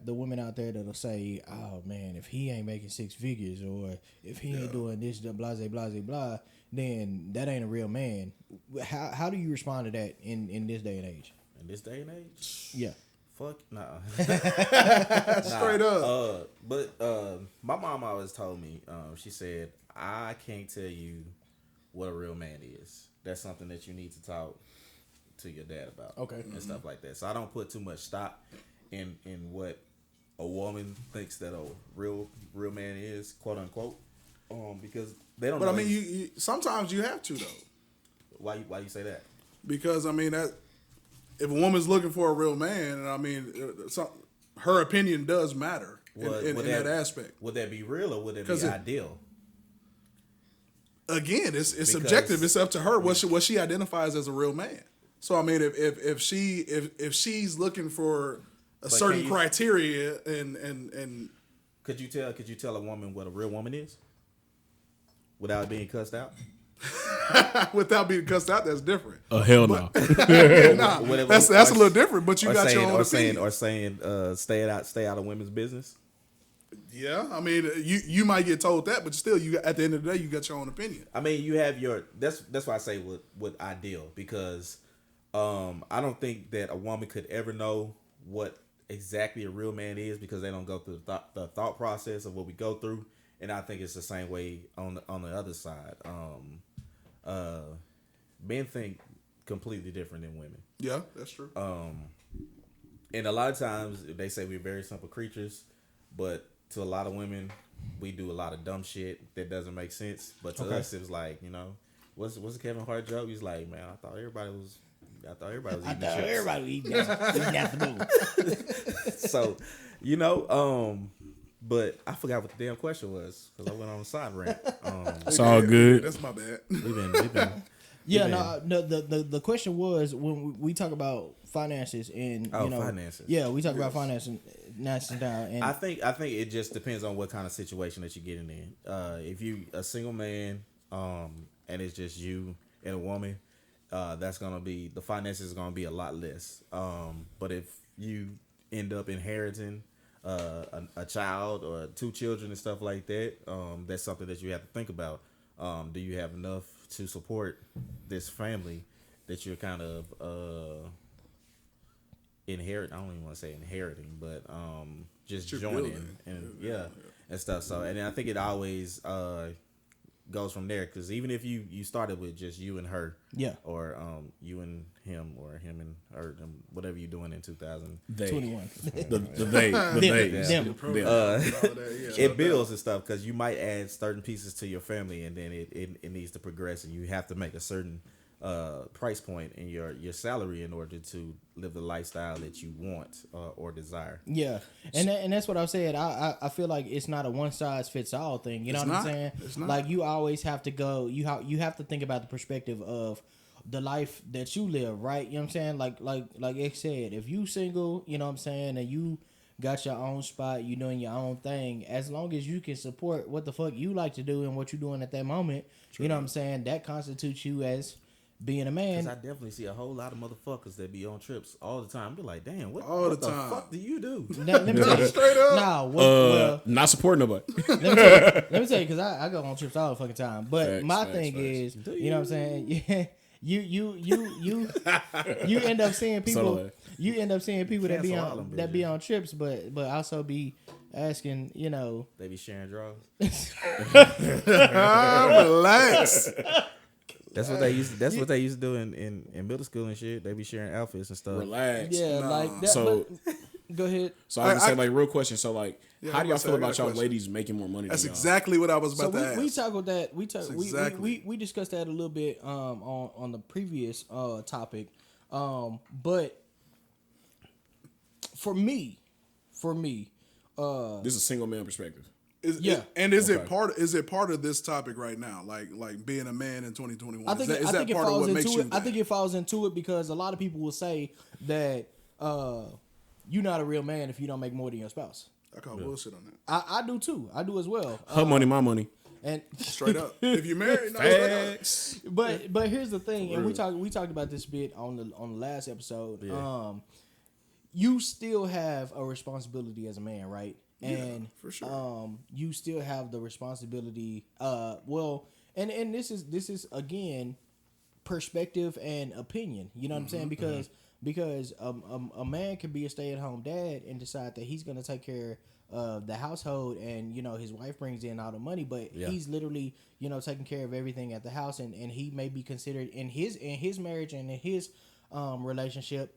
the women out there that'll say, "Oh man, if he ain't making 6 figures, or if he ain't doing this, blah blah blah blah, then that ain't a real man." How do you respond to that in this day and age? In this day and age, Yeah, fuck nah. Straight up. But my mom always told me, she said, "I can't tell you what a real man is. That's something that you need to talk to your dad about." Okay. And stuff like that. So I don't put too much stock in what a woman thinks that a real man is, quote unquote, because they don't. But know I mean, you sometimes you have to though. Why you say that? Because I mean, that if a woman's looking for a real man, and I mean, her opinion does matter. in that aspect. Would that be real or would that be ideal? Again, it's subjective. It's up to her what she identifies as a real man. So I mean, if she's looking for a certain criteria and could you tell a woman what a real woman is without being cussed out? Without being cussed out, that's different. Oh hell no. Nah, that's a little different. But you got your own opinion. Saying stay out of women's business. Yeah, I mean, you might get told that, but still, you at the end of the day, you got your own opinion. I mean, you have your. That's why I say with ideal, because I don't think that a woman could ever know what exactly a real man is because they don't go through the thought process of what we go through, and I think it's the same way on the other side. Men think completely different than women. Yeah, that's true. And a lot of times they say we're very simple creatures, but to a lot of women, we do a lot of dumb shit that doesn't make sense. But to us, it was like, what's the Kevin Hart joke? He's like, man, I thought everybody was eating chips. So, but I forgot what the damn question was because I went on a side rant. It's all good. That's my bad. We've been. Yeah, no. The question was when we talk about finances and finances. Yeah, we talk about finances down. And I think it just depends on what kind of situation that you're getting in. If you a single man, and it's just you and a woman, that's gonna be the finances is gonna be a lot less. But if you end up inheriting a child or two children and stuff like that, that's something that you have to think about. Do you have enough to support this family that you're kind of inherit? I don't even want to say inheriting, but just joining and stuff. So, and I think it always goes from there, because even if you started with just you and her, or you and him, or him and her, whatever you're doing in 2021, it builds and stuff, because you might add certain pieces to your family, and then it needs to progress, and you have to make a certain price point in your salary in order to live the lifestyle that you want or desire. Yeah, and that's what I said. I feel like it's not a one size fits all thing. You know what I'm saying? It's not. Like, you always have to go. You have to think about the perspective of the life that you live, right? You know what I'm saying? Like X said, if you single, you know what I'm saying, and you got your own spot, you doing your own thing, as long as you can support what the fuck you like to do and what you're doing at that moment, you know what I'm saying, that constitutes you as being a man. Because I definitely see a whole lot of motherfuckers that be on trips all the time. Be like, damn, what the the fuck do you do? Let me tell you, straight up. Well, not supporting nobody. let me tell you, because I go on trips all the fucking time. But my thing is, you know what I'm saying? Yeah, you end up seeing people. You end up seeing people that be on trips, but also be asking, they be sharing drugs. Relax. That's what they used. That's what they used to do in middle school and shit. They be sharing outfits and stuff. Relax. Yeah, like that. So go ahead. So I was gonna say, like, real question. So, like, how do y'all feel about y'all ladies making more money? That's than y'all? exactly what I was about to ask. We tackled that. We discussed that a little bit on the previous topic. But for me, this is a single man perspective. Is it part of this topic right now, like being a man in 2021? I think it falls into it. I think it falls into it because a lot of people will say that you're not a real man if you don't make more than your spouse. I call bullshit on that. I do too. I do as well. Her money, my money. And straight up, if you're married, no, but here's the thing, and we talked about this bit on the last episode. Yeah. You still have a responsibility as a man, right? And for sure. You still have the responsibility. And this is again perspective and opinion. You know what I'm saying? Because a man can be a stay-at-home dad and decide that he's going to take care of the household, and his wife brings in all the money, but he's literally taking care of everything at the house, and he may be considered in his marriage and in his relationship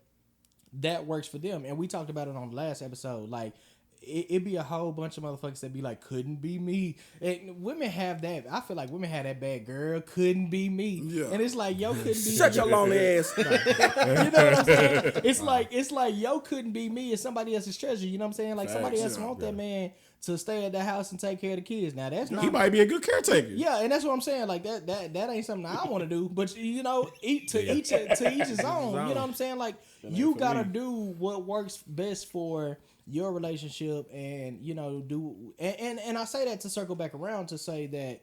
that works for them. And we talked about it on the last episode, like, it be a whole bunch of motherfuckers that be like, couldn't be me. And women have that. I feel like women have that bad girl, couldn't be me. Yeah. And it's like, yo, couldn't be Shut your lonely ass. You know what I'm saying? It's like yo, couldn't be me. It's somebody else's treasure. You know what I'm saying? Like somebody else want that man to stay at the house and take care of the kids. Now that's not. He might be a good caretaker. Yeah, and that's what I'm saying. Like that ain't something I want to do. But you know, each his own. You know what I'm saying? Like you gotta do what works best for your relationship, and you know, and I say that to circle back around to say that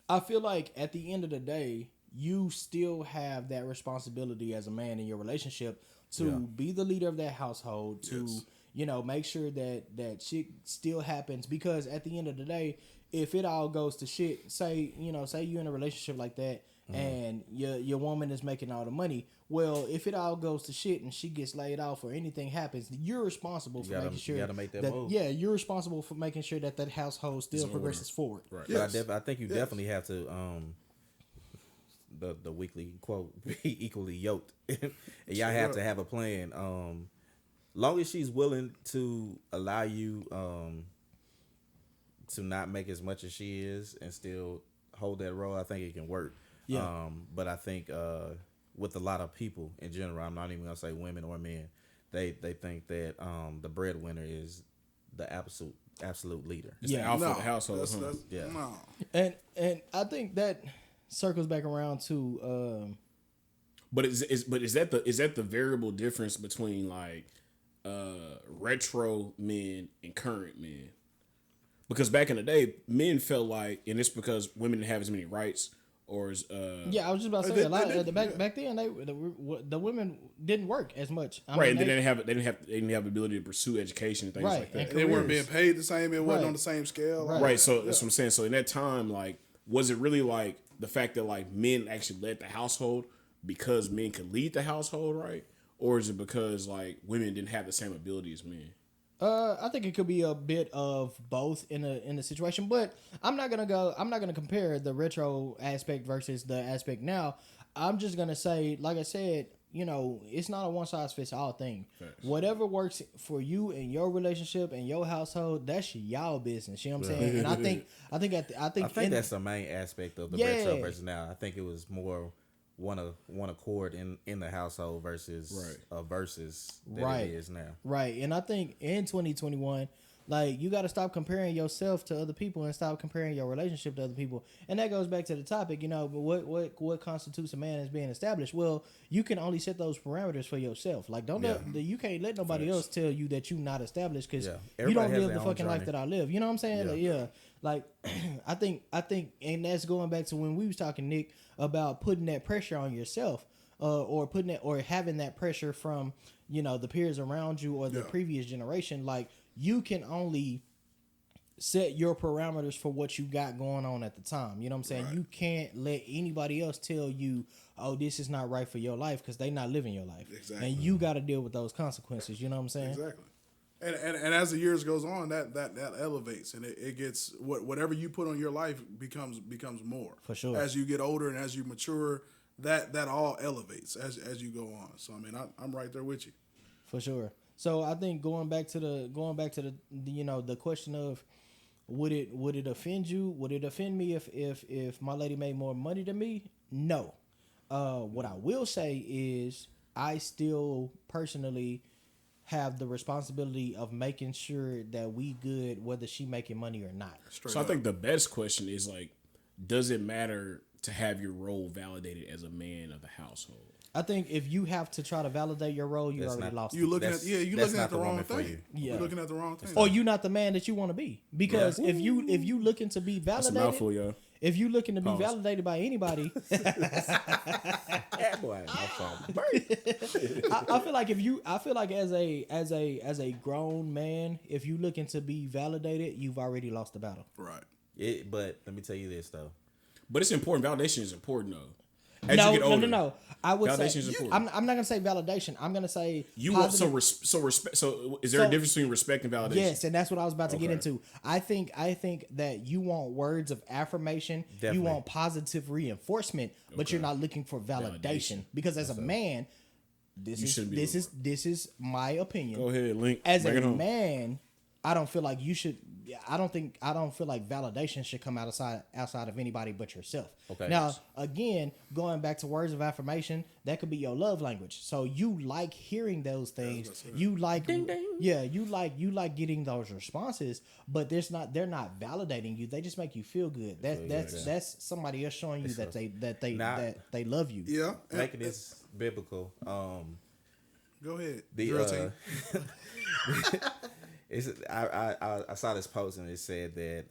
I feel like at the end of the day, you still have that responsibility as a man in your relationship to be the leader of that household, to you know, make sure that shit still happens, because at the end of the day, if it all goes to shit, say you're in a relationship like that, and your woman is making all the money. Well, if it all goes to shit and she gets laid off or anything happens, you're responsible for making sure you gotta make that move. Yeah, you're responsible for making sure that household still progresses forward. Right. Yes. But I think you definitely have to the weekly quote, be equally yoked. And y'all have to have a plan. Long as she's willing to allow you to not make as much as she is and still hold that role, I think it can work. Yeah. But I think with a lot of people in general, I'm not even gonna say women or men, they think that the breadwinner is the absolute leader. It's the alpha of the household. No. And I think that circles back around to But is that the variable difference between like retro men and current men? Because back in the day, men felt like, and it's because women didn't have as many rights, or as I was just about to say back then the women didn't work as much. They didn't have the ability to pursue education and things like that. They weren't being paid the same. It wasn't on the same scale. Right. So that's what I'm saying. So in that time, like, was it really like the fact that like men actually led the household because men could lead the household, right? Or is it because like women didn't have the same ability as men? I think it could be a bit of both in a situation, but I'm not gonna compare the retro aspect versus the aspect now. I'm just gonna say, like I said, you know, it's not a one size fits all thing. Thanks. Whatever works for you and your relationship and your household, that's y'all business. You know what I'm saying? And I think that's the main aspect of the retro versus now. I think it was more one accord in the household versus versus that it is now. Right. And I think in 2021, like, you got to stop comparing yourself to other people and stop comparing your relationship to other people. And that goes back to the topic, you know, what constitutes a man as being established? Well, you can only set those parameters for yourself. Like, you can't let nobody else tell you that you're not established, because you don't live the fucking life that I live. You know what I'm saying? Like, I think, and that's going back to when we was talking, Nick, about putting that pressure on yourself, or having that pressure from, you know, the peers around you or the previous generation. Like, you can only set your parameters for what you got going on at the time. You know what I'm saying? Right. You can't let anybody else tell you, oh, this is not right for your life, because they not living your life. Exactly. And you got to deal with those consequences. You know what I'm saying? Exactly. And as the years goes on, that elevates, and it gets whatever you put on your life becomes more. For sure. As you get older and as you mature, that all elevates as you go on. So I mean, I'm right there with you. For sure. So I think going back to the you know, the question of would it offend you? Would it offend me if my lady made more money than me? No. What I will say is I still personally have the responsibility of making sure that we good, whether she making money or not. I think the best question is, like, does it matter to have your role validated as a man of the household? I think if you have to try to validate your role, you already lost. You're looking at the wrong thing. You're looking at the wrong thing. Or you're not the man that you want to be. Because if you looking to be validated, that's a mouthful, yo. If you looking to be validated by anybody, I feel like as a grown man, if you looking to be validated, you've already lost the battle. Right. But let me tell you this though. But it's important. Validation is important though. No. I would validation say is important. I'm not gonna say validation. I'm gonna say you want respect. So is there a difference between respect and validation? Yes, and that's what I was about to get into. I think that you want words of affirmation. Definitely. You want positive reinforcement, but you're not looking for validation. Because as a man, This is my opinion. Go ahead, Link. As Bring a it home. man, I don't feel like you should. I don't feel like validation should come outside of anybody but yourself. Okay. Now, again, going back to words of affirmation, that could be your love language. So you like hearing those things. You like, yeah, you like getting those responses. But they're not validating you. They just make you feel good. That's somebody else showing you that they love you. Yeah. Making this biblical. Go ahead. The I saw this post and it said that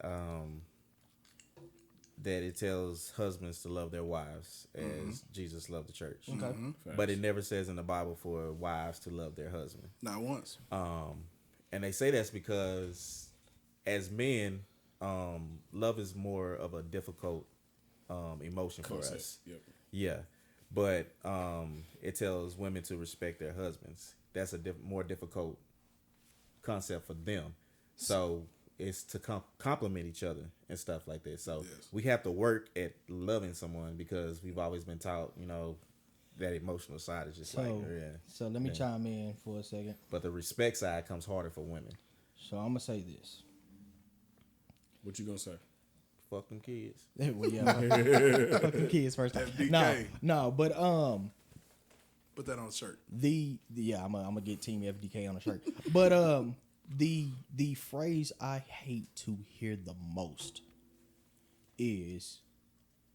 that it tells husbands to love their wives as Jesus loved the church. Okay. Mm-hmm. But it never says in the Bible for wives to love their husband. Not once. And they say that's because as men, love is more of a difficult emotion for us. Yep. Yeah. But it tells women to respect their husbands. That's a more difficult concept for them. So it's to complement each other and stuff like that. So we have to work at loving someone because we've always been taught, that emotional side is just So let me chime in for a second. But the respect side comes harder for women. So I'm gonna say this. What you gonna say? Fuck them kids. Well, yeah, fuck the kids first. FDK. No, but Put that on a shirt. I'm gonna get Team FDK on a shirt. But the phrase I hate to hear the most is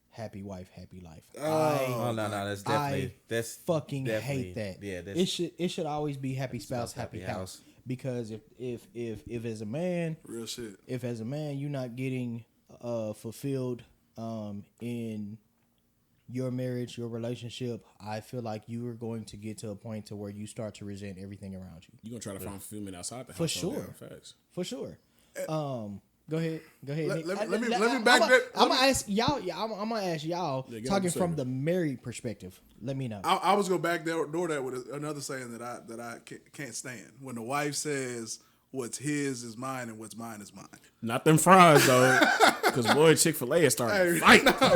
"happy wife, happy life." No, that's definitely that's fucking definitely, hate that. Yeah, that's, it should always be happy spouse, happy house. Because if as a man, real shit. If as a man you're not getting fulfilled in your marriage, your relationship, I feel like you are going to get to a point to where you start to resent everything around you. You're gonna try to find fulfillment outside the house. For sure. Yeah, facts. For sure. Go ahead. Nick. Let me back that. I'm gonna ask y'all. Yeah, I'm gonna ask y'all. Yeah, talking from the married perspective. Let me know. I was gonna back door that with another saying that I can't stand. When the wife says, "What's his is mine, and what's mine is mine." Not them fries though, because boy, Chick-fil-A is starting to fight. But I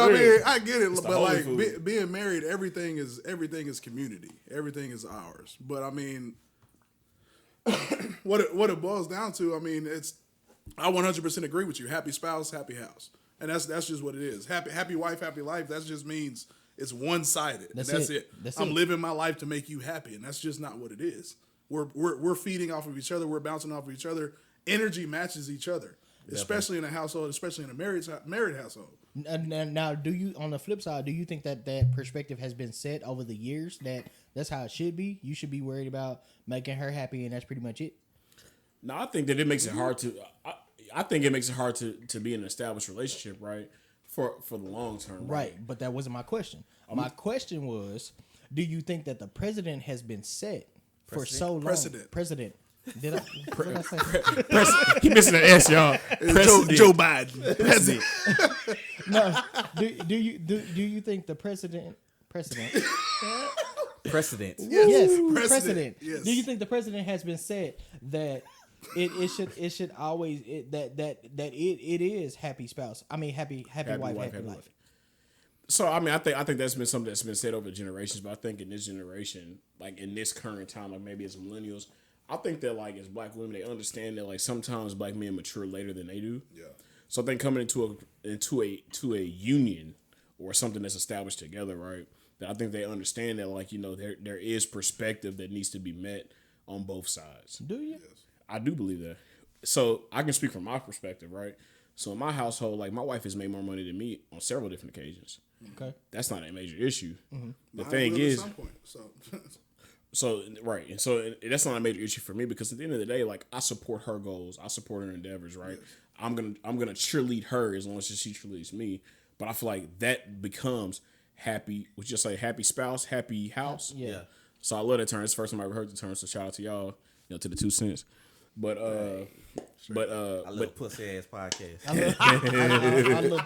mean, I get it. the But holy like food. Being being married, everything is community. Everything is ours. But I mean, what it boils down to, I mean, I 100% agree with you. Happy spouse, happy house, and that's just what it is. Happy wife, happy life. That just means it's one sided. That's it. I'm living my life to make you happy, and that's just not what it is. We're feeding off of each other. We're bouncing off of each other. Energy matches each other, especially in a household, especially in a married household. Now, do you, on the flip side, do you think that perspective has been set over the years that that's how it should be? You should be worried about making her happy, and that's pretty much it. No, I think that it makes it hard to. I think it makes it hard to be in an established relationship, right? For the long term, right? But that wasn't my question. My question was, do you think that the president has been set for so long? President. Did I? What did I say? He missing an S, y'all. Joe Biden. President. No. Do you think the precedent? precedent. Yes, precedent. Yes. Do you think the precedent has been set that it should always that it is happy spouse? I mean happy wife, happy life. So I mean, I think that's been something that's been said over generations. But I think in this generation, like in this current time, like maybe as millennials, I think that like as black women, they understand that like sometimes black men mature later than they do. Yeah. So I think coming into a union or something that's established together, right? That I think they understand that like there is perspective that needs to be met on both sides. Do you? Yes. I do believe that. So I can speak from my perspective, right? So in my household, like my wife has made more money than me on several different occasions. Okay. That's not a major issue. Mm-hmm. The Mine thing will is, at some point, so right, and so that's not a major issue for me because at the end of the day, like I support her goals, I support her endeavors, right? Yes. I'm gonna cheerlead her as long as she cheerleads me. But I feel like that becomes happy. Would you say happy spouse, happy house? Yeah. So I love that term. It's the first time I ever heard the term. So shout out to y'all, to the 2 cents. But I love pussy ass podcast. I love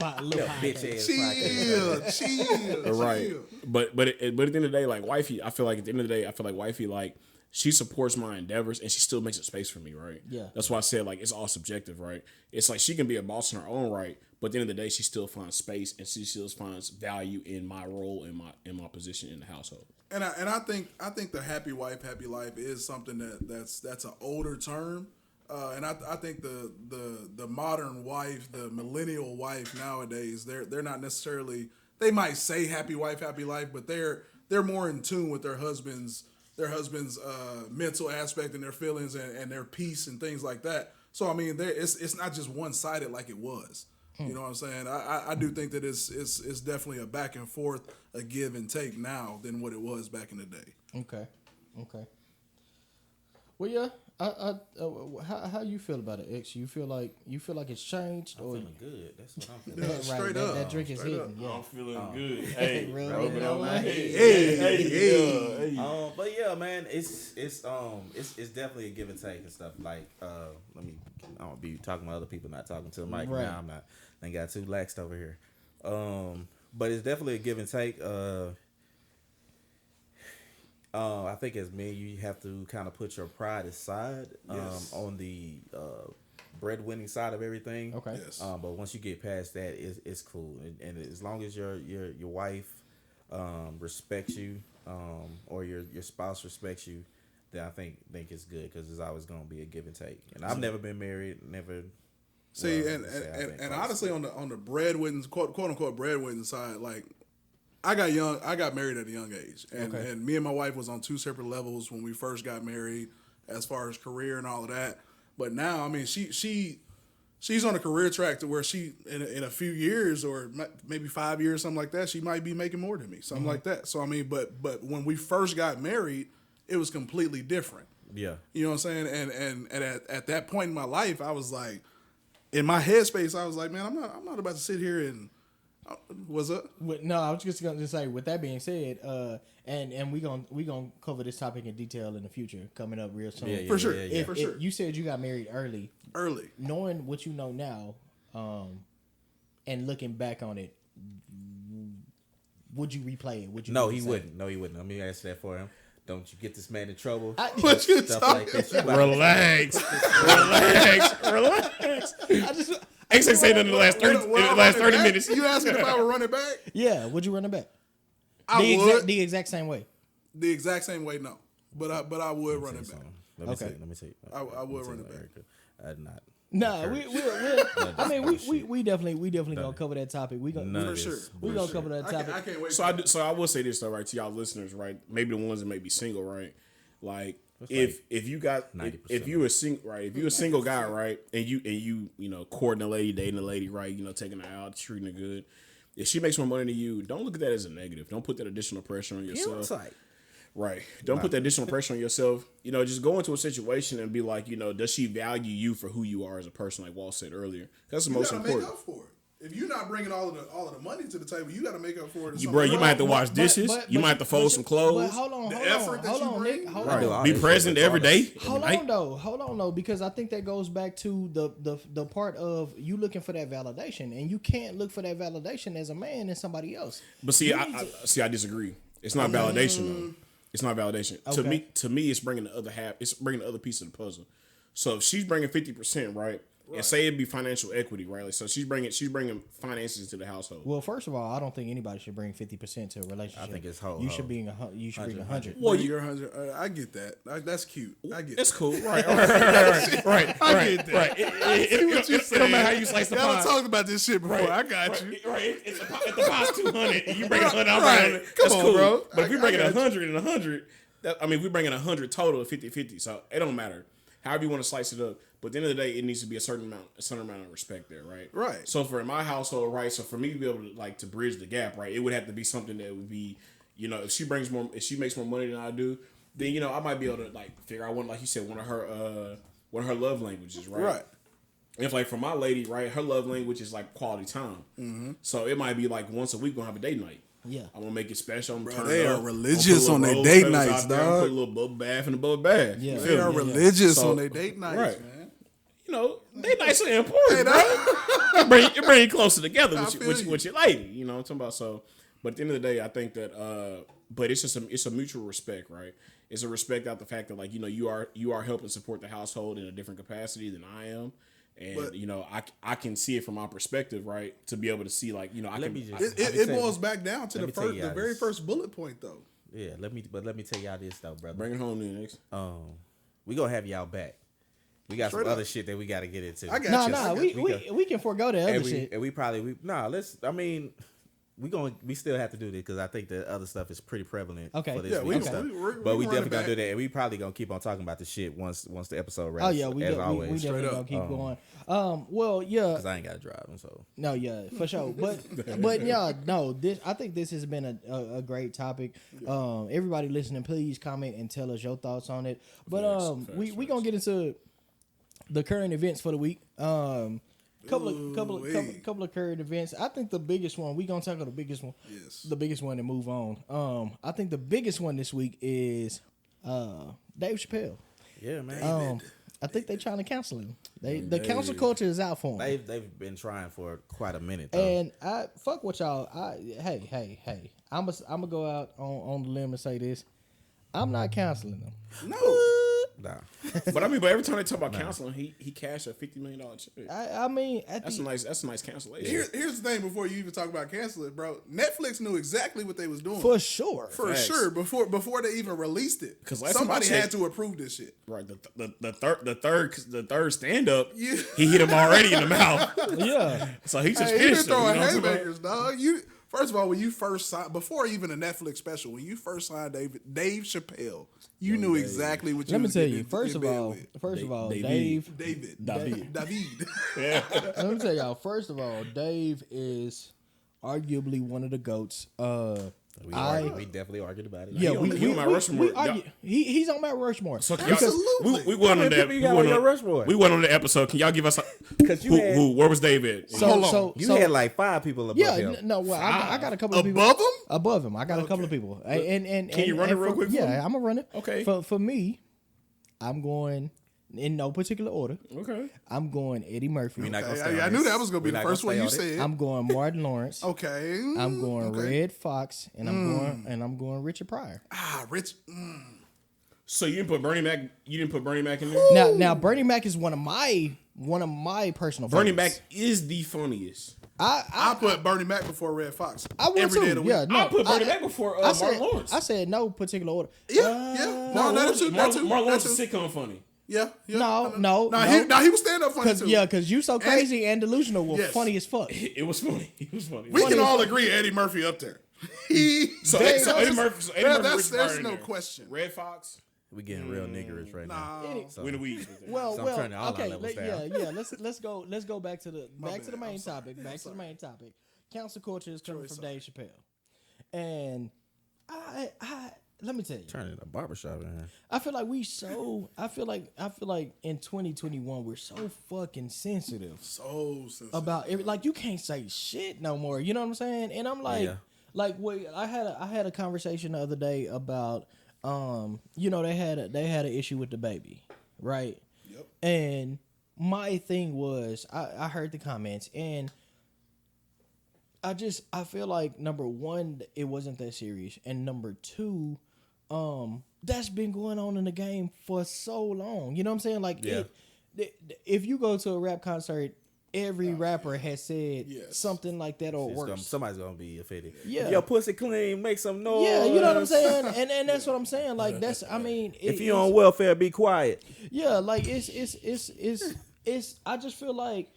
bitch ass podcast. Chill. Right. But at the end of the day, like wifey, I feel like at the end of the day, wifey like she supports my endeavors and she still makes a space for me, right? Yeah. That's why I said like it's all subjective, right? It's like she can be a boss in her own right, but at the end of the day, she still finds space and she still finds value in my role in my position in the household. And I think the happy wife, happy life is something that's an older term. And I think the modern wife, the millennial wife nowadays, they're not necessarily, they might say happy wife, happy life, but they're more in tune with their husband's mental aspect and their feelings and their peace and things like that. So I mean, it's not just one sided like it was. You know what I'm saying? I do think that it's definitely a back and forth, a give and take now than what it was back in the day. Okay. Well, yeah. How you feel about it, X? You feel like it's changed? I'm or feeling good. That's what I'm feeling. Yeah, right, straight that, up. that drink is Straight hitting. Yeah. I'm feeling good. Hey, Rub rub it it on on my my head. head. Hey. But yeah, man, it's definitely a give and take and stuff. Like, I don't be talking to other people, not talking to the mic. Right. Now I'm not. I ain't got too laxed over here. But it's definitely a give and take. I think as men, you have to kind of put your pride aside Yes. on the breadwinning side of everything. Okay. Yes. But once you get past that, it's cool. And as long as your wife respects you, or your spouse respects you, then I think it's good because it's always going to be a give and take. And I've never been married, never. See, well, and let's say I've been close. honestly, on the breadwinning, quote unquote breadwinning side, like I got married at a young age, and me and my wife was on two separate levels when we first got married, as far as career and all of that. But now, I mean, she's on a career track to where she in a few years or maybe 5 years, something like that, she might be making more than me, something like that. So I mean, but when we first got married, it was completely different. Yeah. You know what I'm saying? And at that point in my life, I was like, in my headspace, I was like, man, I'm not about to sit here and what's up? No, I was just going to say. With that being said, and we gonna cover this topic in detail in the future, coming up real soon. Yeah, For sure. yeah. For sure. You said you got married early. Knowing What you know now, and looking back on it, would you replay it? Would you? No, he wouldn't. Let me answer that for him. Don't you get this man in trouble? what you Stuff talking like that. You about Relax. I just. Ain't say nothing in the last 30 minutes. You asked me if I would run it back? Yeah, would you run it back? I would. The exact same way. The exact same way, no. But I would run it back. Let me Okay. see. I would run it back. I'd not. No, we definitely gonna cover that topic. We None gonna of sure. this we gonna cover that topic. I can't wait. So I will say this though, right, to y'all listeners, right? Maybe the ones that may be single, right? Like if you're a single guy, right, and you know courting a lady, dating a lady, right, you know taking her out, treating her good. If she makes more money than you, don't look at that as a negative. Don't put that additional pressure on yourself. Right. Don't put that additional pressure on yourself. You know, just go into a situation and be like, you know, does she value you for who you are as a person, like Walt said earlier? That's the most important. Make up for it. If you're not bringing all of the money to the table, you got to make up for it. You might have to wash dishes. You might have to fold some clothes. But hold on, Nick. Hold Right. on. Be present every day. Hold on though, because I think that goes back to the part of you looking for that validation, and you can't look for that validation as a man in somebody else. But see, I disagree. It's not validation though. It's not validation. Okay. To me, it's bringing the other half. It's bringing the other piece of the puzzle. So if she's bringing 50%, right, and say it'd be financial equity, right? Like, so she's bringing finances to the household. Well, first of all, I don't think anybody should bring 50% to a relationship. I think it's whole. You should bring 100. Well, you're 100. I get that. That's cute. I get It's that. cool, right? I get that. Right. It don't matter how you slice the Y'all pie. talked about this shit before. Right, I got you. Right. If the pie's 200 and you bring 100, I'm Right. bringing 100. Come That's on, cool. bro. But if we I bring it got you. 100 and 100, we're bringing 100 total of 50-50. So it don't matter. However you want to slice it up. But at the end of the day, it needs to be a certain amount of respect there, right? Right. So for my household, right, so for me to be able to to bridge the gap, right, it would have to be something that would be, you know, if she makes more money than I do, then, you know, I might be able to figure out like you said, one of her love languages, right? Right. If for my lady, right, her love language is quality time. Mm-hmm. So it might be once a week we're gonna have a date night. Yeah. I'm gonna make it special. I'm turn they it are up. religious I'm on gonna put their a little date rose nights, out there. I'm dog. put a little bubble bath in the bubble bath. Yeah. They are religious on their date nights, right. man. You know, they nice and important, bro. You bring you closer together with your lady. You know what I'm talking about? So, but at the end of the day, I think that, but it's a mutual respect, right? It's a respect out the fact that like you are helping support the household in a different capacity than I am. And But, I can see it from my perspective, right? To be able to see like it boils back down to the very first bullet point, though. Yeah, let me tell y'all this though, brother. bring it home, then next. We gonna have y'all back. We got Straight some up. other shit that we gotta get into. I got you. Nah, we can forego the other shit. And we probably let's. I mean, we still have to do this because I think the other stuff is pretty prevalent Okay. for this Yeah, week and we- stuff. we- But we we definitely run it gonna do back. that, and we probably gonna keep on talking about the shit once the episode wraps. Oh yeah, we as definitely always. gonna up. keep going. Well, yeah, Because I ain't gotta drive them, so no, yeah, for sure. But yeah, no, I think this has been a great topic. Everybody listening, please comment and tell us your thoughts on it. But we gonna get into the current events for the week. Couple of current events. I think the biggest one, we gonna tackle the biggest one. Yes. The biggest one and move on. I think the biggest one this week is Dave Chappelle. yeah, man. I think they trying to cancel him. The cancel culture is out for him. They've been trying for quite a minute, though. And I fuck with y'all. Hey. I'm gonna go out on the limb and say this. I'm not canceling them. No. Nah. But every time they talk about counseling, he cashed a $50 million check. I mean, That's a nice cancellation. Here's the thing before you even talk about canceling, bro. Netflix knew exactly what they was doing. for sure. For Facts. sure. Before they even released it. 'Cause last time I somebody checked- had to approve this shit. Right, the third stand up, Yeah. he hit him already in the mouth. Yeah. So he just Hey, he been finished it. You know throwing what I'm saying? haymakers, dog. First of all, when you first signed, before even a Netflix special, when you first sind Dave Chappelle, you knew exactly what you Let me was tell getting you. in First of bed all, with. Dave. David. David. Let me tell y'all. First of all, Dave is arguably one of the goats. We definitely argued about it. Yeah, He on Mount Rushmore. we argue. He's on Mount Rushmore. So can y'all, Absolutely. we went on that. people you got on your Rushmore? We went on the episode. Can y'all give us Because you had, where was David? Hold on. you had like 5 people above Yeah, him. no, well, I got a couple of people Above him? above him. I got a couple of people. And Can you run it real quick for me? Yeah, I'm gonna run it. Okay. For me, I'm going in no particular order. Okay. I'm going Eddie Murphy. We're not gonna stay I on knew this. that was going to be We're the not first gonna one you stay on it. said. I'm going Martin Lawrence. Okay. I'm going okay. Red Fox, and I'm going Richard Pryor. Rich. So you didn't put Bernie Mac. You didn't put Bernie Mac in there. Now Bernie Mac is one of my personal Bernie favorites. Mac is the funniest. I put Bernie Mac before Red Fox. I would every too. day of the week. Yeah, no, I put Bernie Mac before Martin Lawrence. I said no particular order. Yeah. No, Martin that Lawrence, too. Martin Lawrence That is too. sitcom funny. Yeah. No. He was stand up funny too. Because you so crazy and delusional were Yes. funny as fuck. It was funny. It was funny. We can all agree Eddie Murphy up there. So That's- Eddie Murphy. there's Richard Pryor in no there. question. Red Fox. We getting real niggerish right now. Nah. So, Win the weed. Well, So I'm turning all our okay, levels yeah, down. Let's go back to the bad, main I'm sorry. topic. Back to the main topic. Cancel culture is coming from Dave Chappelle, and I let me tell you, turning a barbershop in here. I feel like I feel like in 2021 we're so fucking sensitive So sensitive. about every, like you can't say shit no more. You know what I'm saying? And I'm like, Yeah. wait, I had a conversation the other day about they had an issue with the baby, right? Yep. And my thing was I heard the comments and I feel like number one, it wasn't that serious, and number two, that's been going on in the game for so long. You know what I'm saying? Like, Yeah. if you go to a rap concert, every rapper has said Yes. something like that or worse. Somebody's gonna be offended. Yeah. Yo, pussy clean, make some noise. Yeah, you know what I'm saying, and that's what I'm saying. Like that's, I mean, If you're on welfare, be quiet. yeah, like it's. I just feel like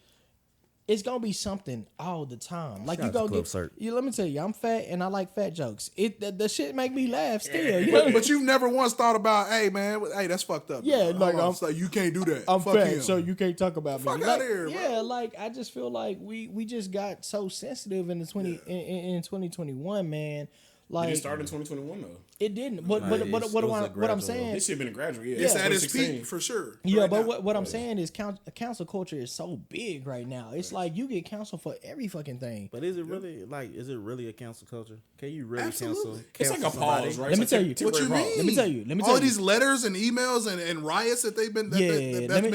it's gonna be something all the time. Like Shout you out to gonna Club get. Cert. Let me tell you, I'm fat and I like fat jokes. The shit make me laugh still. You know? But you've never once thought about, hey man, hey, that's fucked up. Yeah, Hold like, on, I'm- so you can't do that. I'm Fuck fat, him. so you can't talk about Fuck me. outta Like, here, bro. yeah, like I just feel like we just got so sensitive in the in 2021, man. Like It started in 2021 though. it didn't. But Nah, but it what was what a I'm gradual- saying. This shit been a gradual. Yeah, It's at its 2016. peak for sure. Yeah, right but now. what I'm saying is cancel culture is so big right now. It's like you get canceled for every fucking thing. But is it really a cancel culture? Can you really Absolutely. It's like a cancel pause, somebody? right? Let me It's tell like you. What you temporary pause. mean? Let me tell you. All these letters and emails and riots that they've been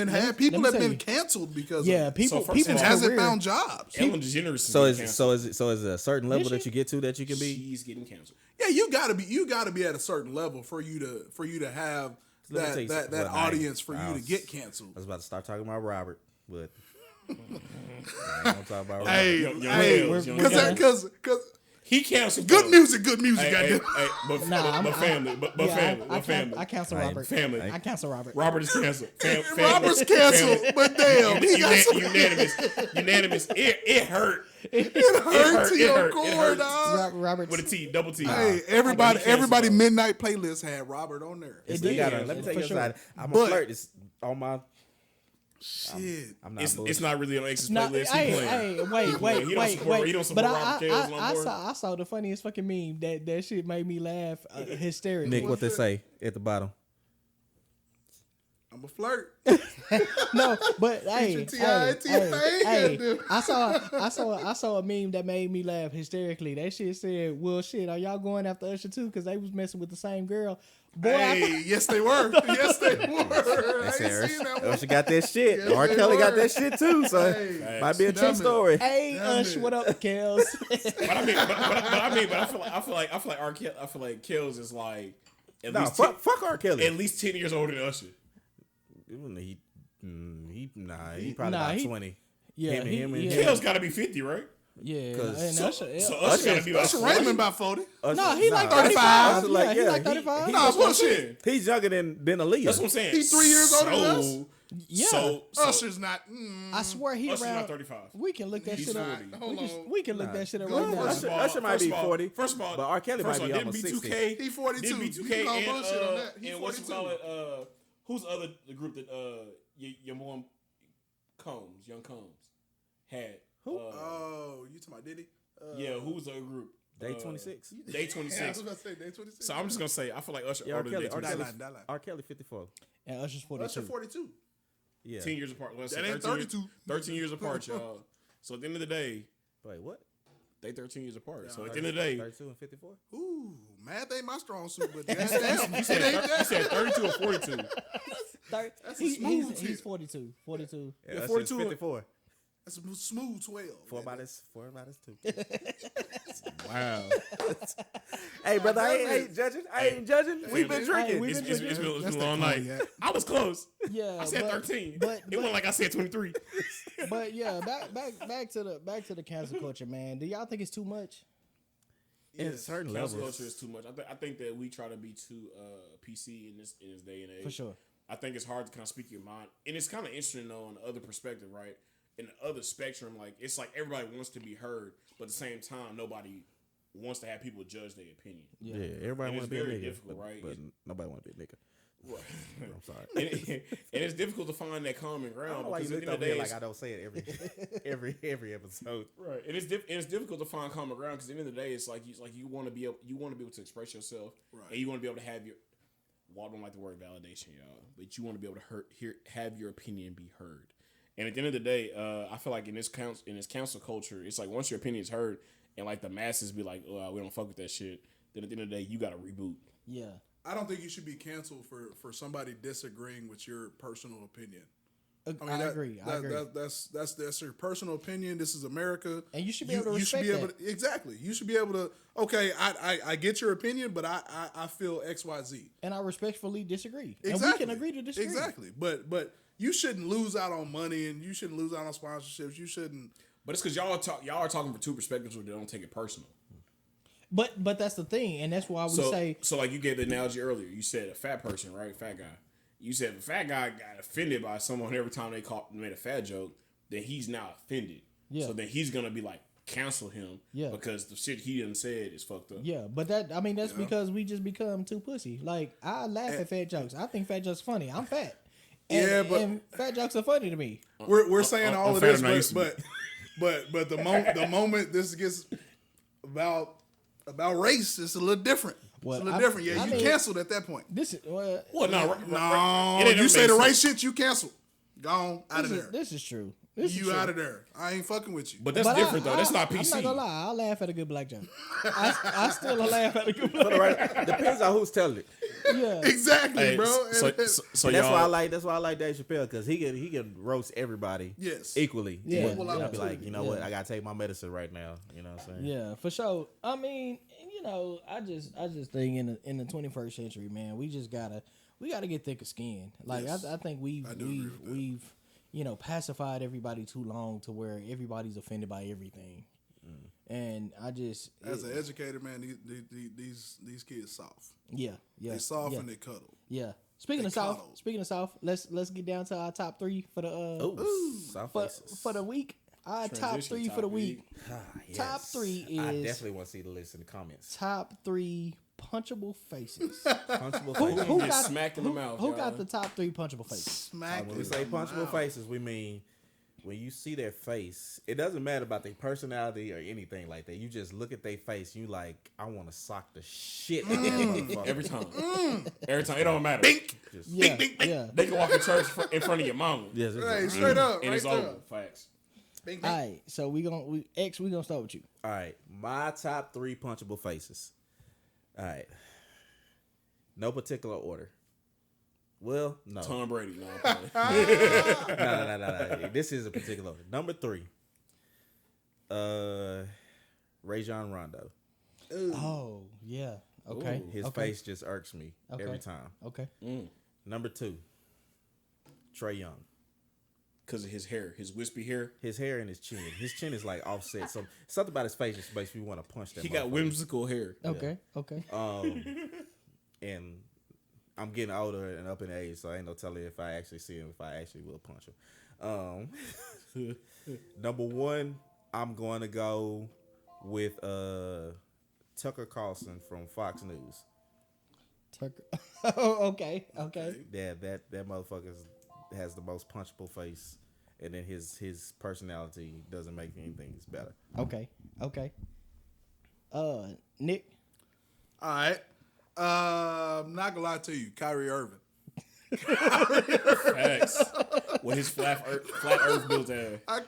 had. People have been canceled because Yeah, of it. people So first people of all- hasn't career- found jobs. Ellen DeGeneres. So is it a certain level that you get to that you can be? She's getting canceled. Yeah, you gotta be at a certain level for you to have Let me tell you that something. Well, audience for I you to was- get canceled. I was about to start talking about Robert, but I ain't gonna talk about Robert. Hey, Young hey, Hills, Young Hills. because He canceled. good though. music, Hey, goddamn. but Nah, family, but family, I but family. I cancel Right. Robert. Family. I cancel Robert. Robert is canceled. Robert's canceled, but damn, he got some. Unanimous. It hurt. It hurt to It your hurt. It core, hurt. dog. Robert. With a T, double T. Hey, But he everybody canceled. midnight playlist had Robert on there. It You did. gotta, let me tell For you sure. something. I'm But- a flirt. It's on my. Shit. I'm not. It's not really on X's No, playlist. hey, He playing. hey, wait. He don't support- he don't support But Robert Kells no more. I saw the funniest fucking meme. That shit made me laugh hysterically. Nick, what they say at the bottom? I'm a flirt. No, but hey, Feature T.I. and T-Pain, dude. I saw a meme that made me laugh hysterically. That shit said, "Well, shit, are y'all going after Usher too? Because they was messing with the same girl." Boy, Hey, yes they were. Yes they were. I ain't seen that one. Usher got that shit. Yes, R. they Kelly got were. that shit too. So Hey, might be a true damn it. story. hey, Damn Ush, it. what up, Kels? But I feel like R. Kelly, I feel like Kells is like at No, least fuck R. Kelly. at least 10 years older than Usher. He probably Nah, about he- 20. Yeah, him and yeah, Kells got to be 50, right? yeah. 'Cause- And So Usher, Usher got to be like Usher 40. Raymond about 40. no, he like 35. 35. Usher like- Yeah, he yeah, like he- 35. Nah, That's what I'm bullshit. saying. He's younger than Aaliyah. That's what I'm saying. He 3 years older than us? Yeah. So Usher's not. I swear he Usher's around. not 35. We can look that He's shit up. not. Hold on. We can look that shit up Go right now. first. Usher might be 40. First of all, but R. Kelly first might of be all, almost didn't 60. B2K. He 42. Didn't You B2K can call and bullshit on that. He and what you 42. call it? Who's the other group that your boy Combs, Young Combs had? Who? Oh, you talking about Diddy? Yeah, who was the other group? Day 26. Day Yeah, I 26. was about to say day 26. So I'm just gonna say I feel like Usher Yeah, R. older than Kelly, Day R. 26. Kelly, That line. R. Kelly 54. And Usher's 42. Usher 42. Yeah. 10 years apart. Let's That say ain't 13 years- 32. 13 years apart, y'all. So at the end of the day, Wait, what? they 13 years apart. So at the 30 end of the day, 32 and 54? Ooh, math ain't my strong suit, but goddamn, it ain't that. you said 32 or 42. That's a smooth He's tip. 42. 42. Yeah, Yeah, Usher's 42. 54. That's a smooth 12. Four minus 2. Wow. Hey, brother, I ain't judging. I ain't judging. We've been drinking. we- It's been That's a the long night. cognac. I was close. Yeah, I said 13. But It wasn't like I said 23. but yeah, back to the cancel culture, man. Do y'all think it's too much? In certain Cancel levels. culture is too much. I think that we try to be too PC in this day and age. For sure. I think it's hard to kind of speak your mind, and it's kind of interesting though on the other perspective, right? In the other spectrum, like it's like everybody wants to be heard, but at the same time, nobody wants to have people judge their opinion. Yeah, everybody And want it's to be a very nigga. difficult, but, right? But nobody want to be a nigga. Right. I'm sorry. and it's difficult to find that common I don't ground know why you because at looked the end of over the here day, like I don't say it every episode. right? And it's difficult to find common ground because at the end of the day, it's like you want to be able to express yourself, Right. and you want to be able to have your. Well, I don't like the word validation, y'all, but you want to be able to have your opinion be heard. And at the end of the day, I feel like in this council culture, it's like once your opinion is heard, and like the masses be like, "Oh, we don't fuck with that shit." Then at the end of the day, you got to reboot. Yeah. I don't think you should be canceled for somebody disagreeing with your personal opinion. I agree. That's your personal opinion. This is America, And you should be able to respect that. exactly. You should be able to. Okay, I get your opinion, but I feel X, Y, Z. And I respectfully disagree. Exactly. And we can agree to disagree. Exactly. But you shouldn't lose out on money, and you shouldn't lose out on sponsorships. You shouldn't. But it's because y'all are talking from two perspectives where they don't take it personal. But that's the thing, and that's why we say So like you gave the analogy earlier. You said a fat person, right? Fat guy. You said if a fat guy got offended by someone every time they made a fat joke, then he's now offended. Yeah. So then he's gonna be like cancel him. Yeah. Because the shit he done said is fucked up. yeah, but that's because we just become too pussy. Like I laugh at fat jokes. I think fat jokes funny. I'm fat. And, Yeah, but- and fat jokes are funny to me. We're saying all I'm of fat than I this, used to but the moment this gets about race, it's a little different. Well, it's a little I- different. Yeah, I you mean- can't at that point. This is well, Well, no, No, it ain't you never say made the sense. race shit, you cancel. Gone out of there. this is true. This is You true. out of there. I ain't fucking with you. But that's But different though. That's not I'm PC. not gonna lie. I laugh at a good black joke. I still laugh at a good black joke. Right? Depends on who's telling it. Yeah. Exactly, Hey, bro. So And- that's That's y'all. why I like Dave Chappelle because he can roast everybody Yes. equally. Yeah. But Equal I'll be like, opportunity. you know what? I gotta take my medicine right now. You know what I'm saying? Yeah, for sure. I mean, you know, I just think in the 21st century, man, we gotta get thicker skin. Like Yes. I think we've you know, pacified everybody too long to where everybody's offended by everything. And I just As an educator, man, these kids soft. yeah. They soft yeah. and they cuddle. Yeah. Speaking of South, let's get down to our top 3 for the South faces. for the week. Our top Transition 3 for the week. Yes. Top 3 is I definitely want to see the list in the comments. top 3 punchable faces. Punchable who faces. who Get got smacked in the mouth, Who y'all. got the top 3 punchable faces? Smack. When we say punchable faces, we mean when you see their face, it doesn't matter about their personality or anything like that. You just look at their face, you like, I want to sock the shit out of that motherfucker. Every time. Every time. It don't matter. Just, Yeah, yeah. They can walk in church in front of your mama. yes, it's Hey, just- straight up, And right it's there. over. Facts. Bing, All bing. right, so we gonna start with you. All right, my top 3 punchable faces. All right, no particular order. Well, no. Tom Brady. No, I'm playing. No. This is a particular order. Number 3, Rajon Rondo. Oh yeah, okay. His okay. face just irks me every time. Okay. Number 2, Trae Young. Because of his hair. His wispy hair. His hair and his chin. His chin is like offset. So something about his face just makes me want to punch that. He got motherfucker. whimsical hair. Okay. Okay. And I'm getting older and up in age, so I ain't no telling if I actually see him, if I actually will punch him. Number 1, I'm going to go with Tucker Carlson from Fox News. Tucker. Oh, okay. Okay. Yeah, that motherfucker has the most punchable face, and then his personality doesn't make anything better. Okay. Okay. Nick. All right. Not gonna lie to you, Kyrie Irving. Facts. With his flat earth built ass. I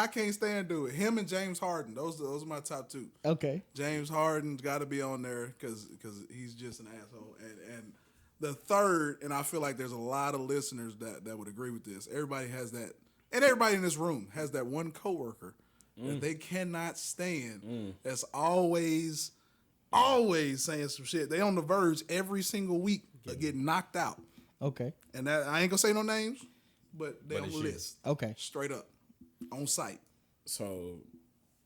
can't stand do it. Him and James Harden. Those are my top 2. Okay. James Harden's got to be on there because he's just an asshole. And the third, and I feel like there's a lot of listeners that would agree with this. Everybody has that, and everybody in this room has that one coworker that they cannot stand. That's always saying some shit. They on the verge every single week of getting knocked out. Okay. And that I ain't gonna say no names, but they on the it's you. list. Okay. Straight up, on site. So,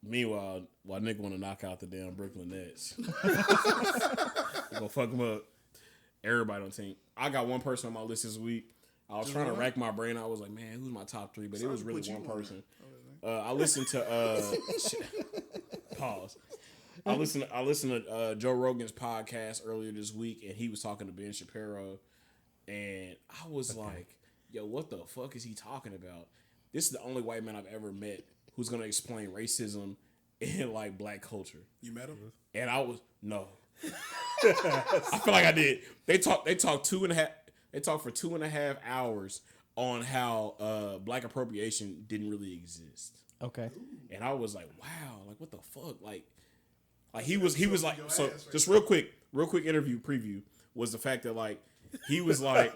meanwhile, while Nick want to knock out the damn Brooklyn Nets, we gonna fuck them up. Everybody on the team. I got one person on my list this week. I was trying to rack my brain. I was like, man, who's my top 3? But it was really one person. I listened to pause. I listened to Joe Rogan's podcast earlier this week, and he was talking to Ben Shapiro, and I was like, yo, what the fuck is he talking about? This is the only white man I've ever met who's gonna explain racism in like black culture. You met him? And I was no. I feel like I did. They talked for 2.5 hours on how black appropriation didn't really exist. Okay. And I was like, wow, like what the fuck? Like he was like, so just real quick interview preview was the fact that like he was like,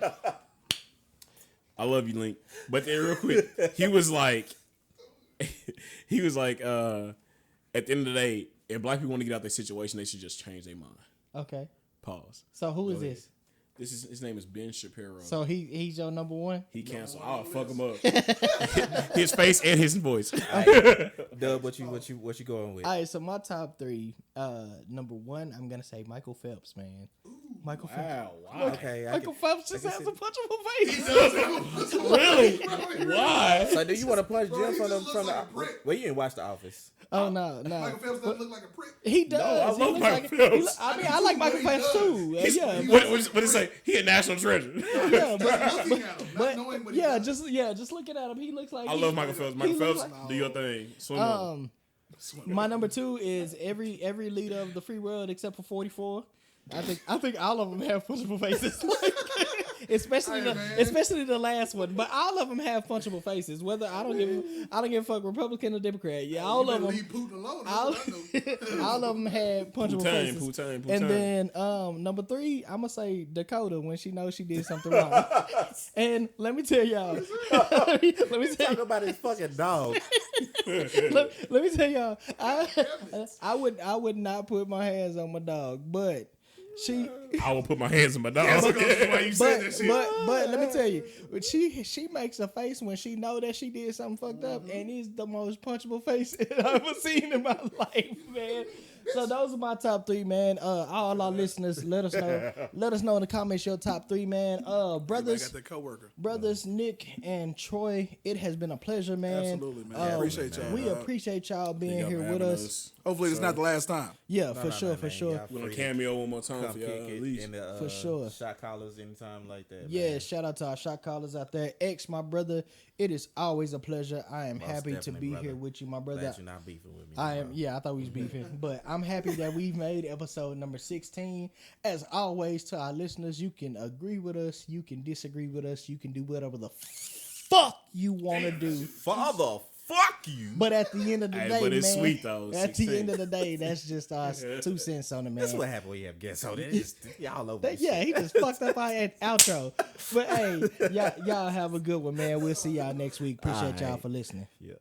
I love you, Link. But then real quick, he was like, at the end of the day, if black people want to get out their situation, they should just change their mind. Okay. Pause. So who is this? His name is Ben Shapiro. So he's your number 1? He canceled. I'll fuck him up. His face and his voice. Doug, what you going with? All right, so my top 3, number 1, I'm gonna say Michael Phelps, man. Michael Phelps. Wow. Okay, Michael Phelps just has a punchable face. Really? Why? So do you want to punch Jim he from just the looks like a prick. Well, you didn't watch The Office. Oh no. Michael Phelps doesn't look like a prick. He does. I He love looks Michael like, Phelps. I mean, I like Michael He Phelps does. too. Yeah. What is say? He a national treasure. Yeah, Looking at him, not knowing what he does. just looking at him, he looks like I love Michael Phelps. Michael he looks Phelps, do your thing. Swim on. My number 2 is every leader of the free world except for 44. I think all of them have punchable faces, especially the last one. But all of them have punchable faces. Whether I don't give a fuck Republican or Democrat. Yeah, all of them. Leave Putin alone. All, That's what I know. all of them had punchable faces. Poo-tang. And then number 3, I'm gonna say Dakota when she knows she did something wrong. And let me tell y'all. let me tell Talk about his fucking dog. let me tell y'all, I would not put my hands on my dog, but she. I will put my hands on my dog. Why you said that shit? But let me tell you, she makes a face when she know that she did something fucked up, and it's the most punchable face I've ever seen in my life, man. So those are my top 3, man. All our listeners, let us know. Let us know in the comments your top 3, man. Brothers, got that coworker. brothers Nick and Troy, it has been a pleasure, man. Absolutely, man. Appreciate y'all. We appreciate y'all being Y'all here for with having us. Hopefully, it's not the last time. Yeah, for sure. Y'all We're gonna free cameo one more time come for y'all. kick At it least. in the, For sure. shot collars anytime like that. Yeah, man. shout out to our shot callers out there. X, my brother, it is always a pleasure. I am Most happy to definitely, be brother. here with you, my brother. Glad you're not beefing with me. I bro. am, yeah, I thought we was beefing, but I'm happy that we've made episode number 16. As always, to our listeners, you can agree with us, you can disagree with us, you can do whatever the fuck you want to do. Father, fuck you. But at the end of the Hey, day, but it's man, sweet, though, at 16. the end of the day, that's just our 2 cents on it, man. That's what happened when you have guests on it. Y'all over this Yeah, shit. he just fucked up our outro. But hey, y'all have a good one, man. We'll see y'all next week. Appreciate y'all Alright. for listening. Yeah.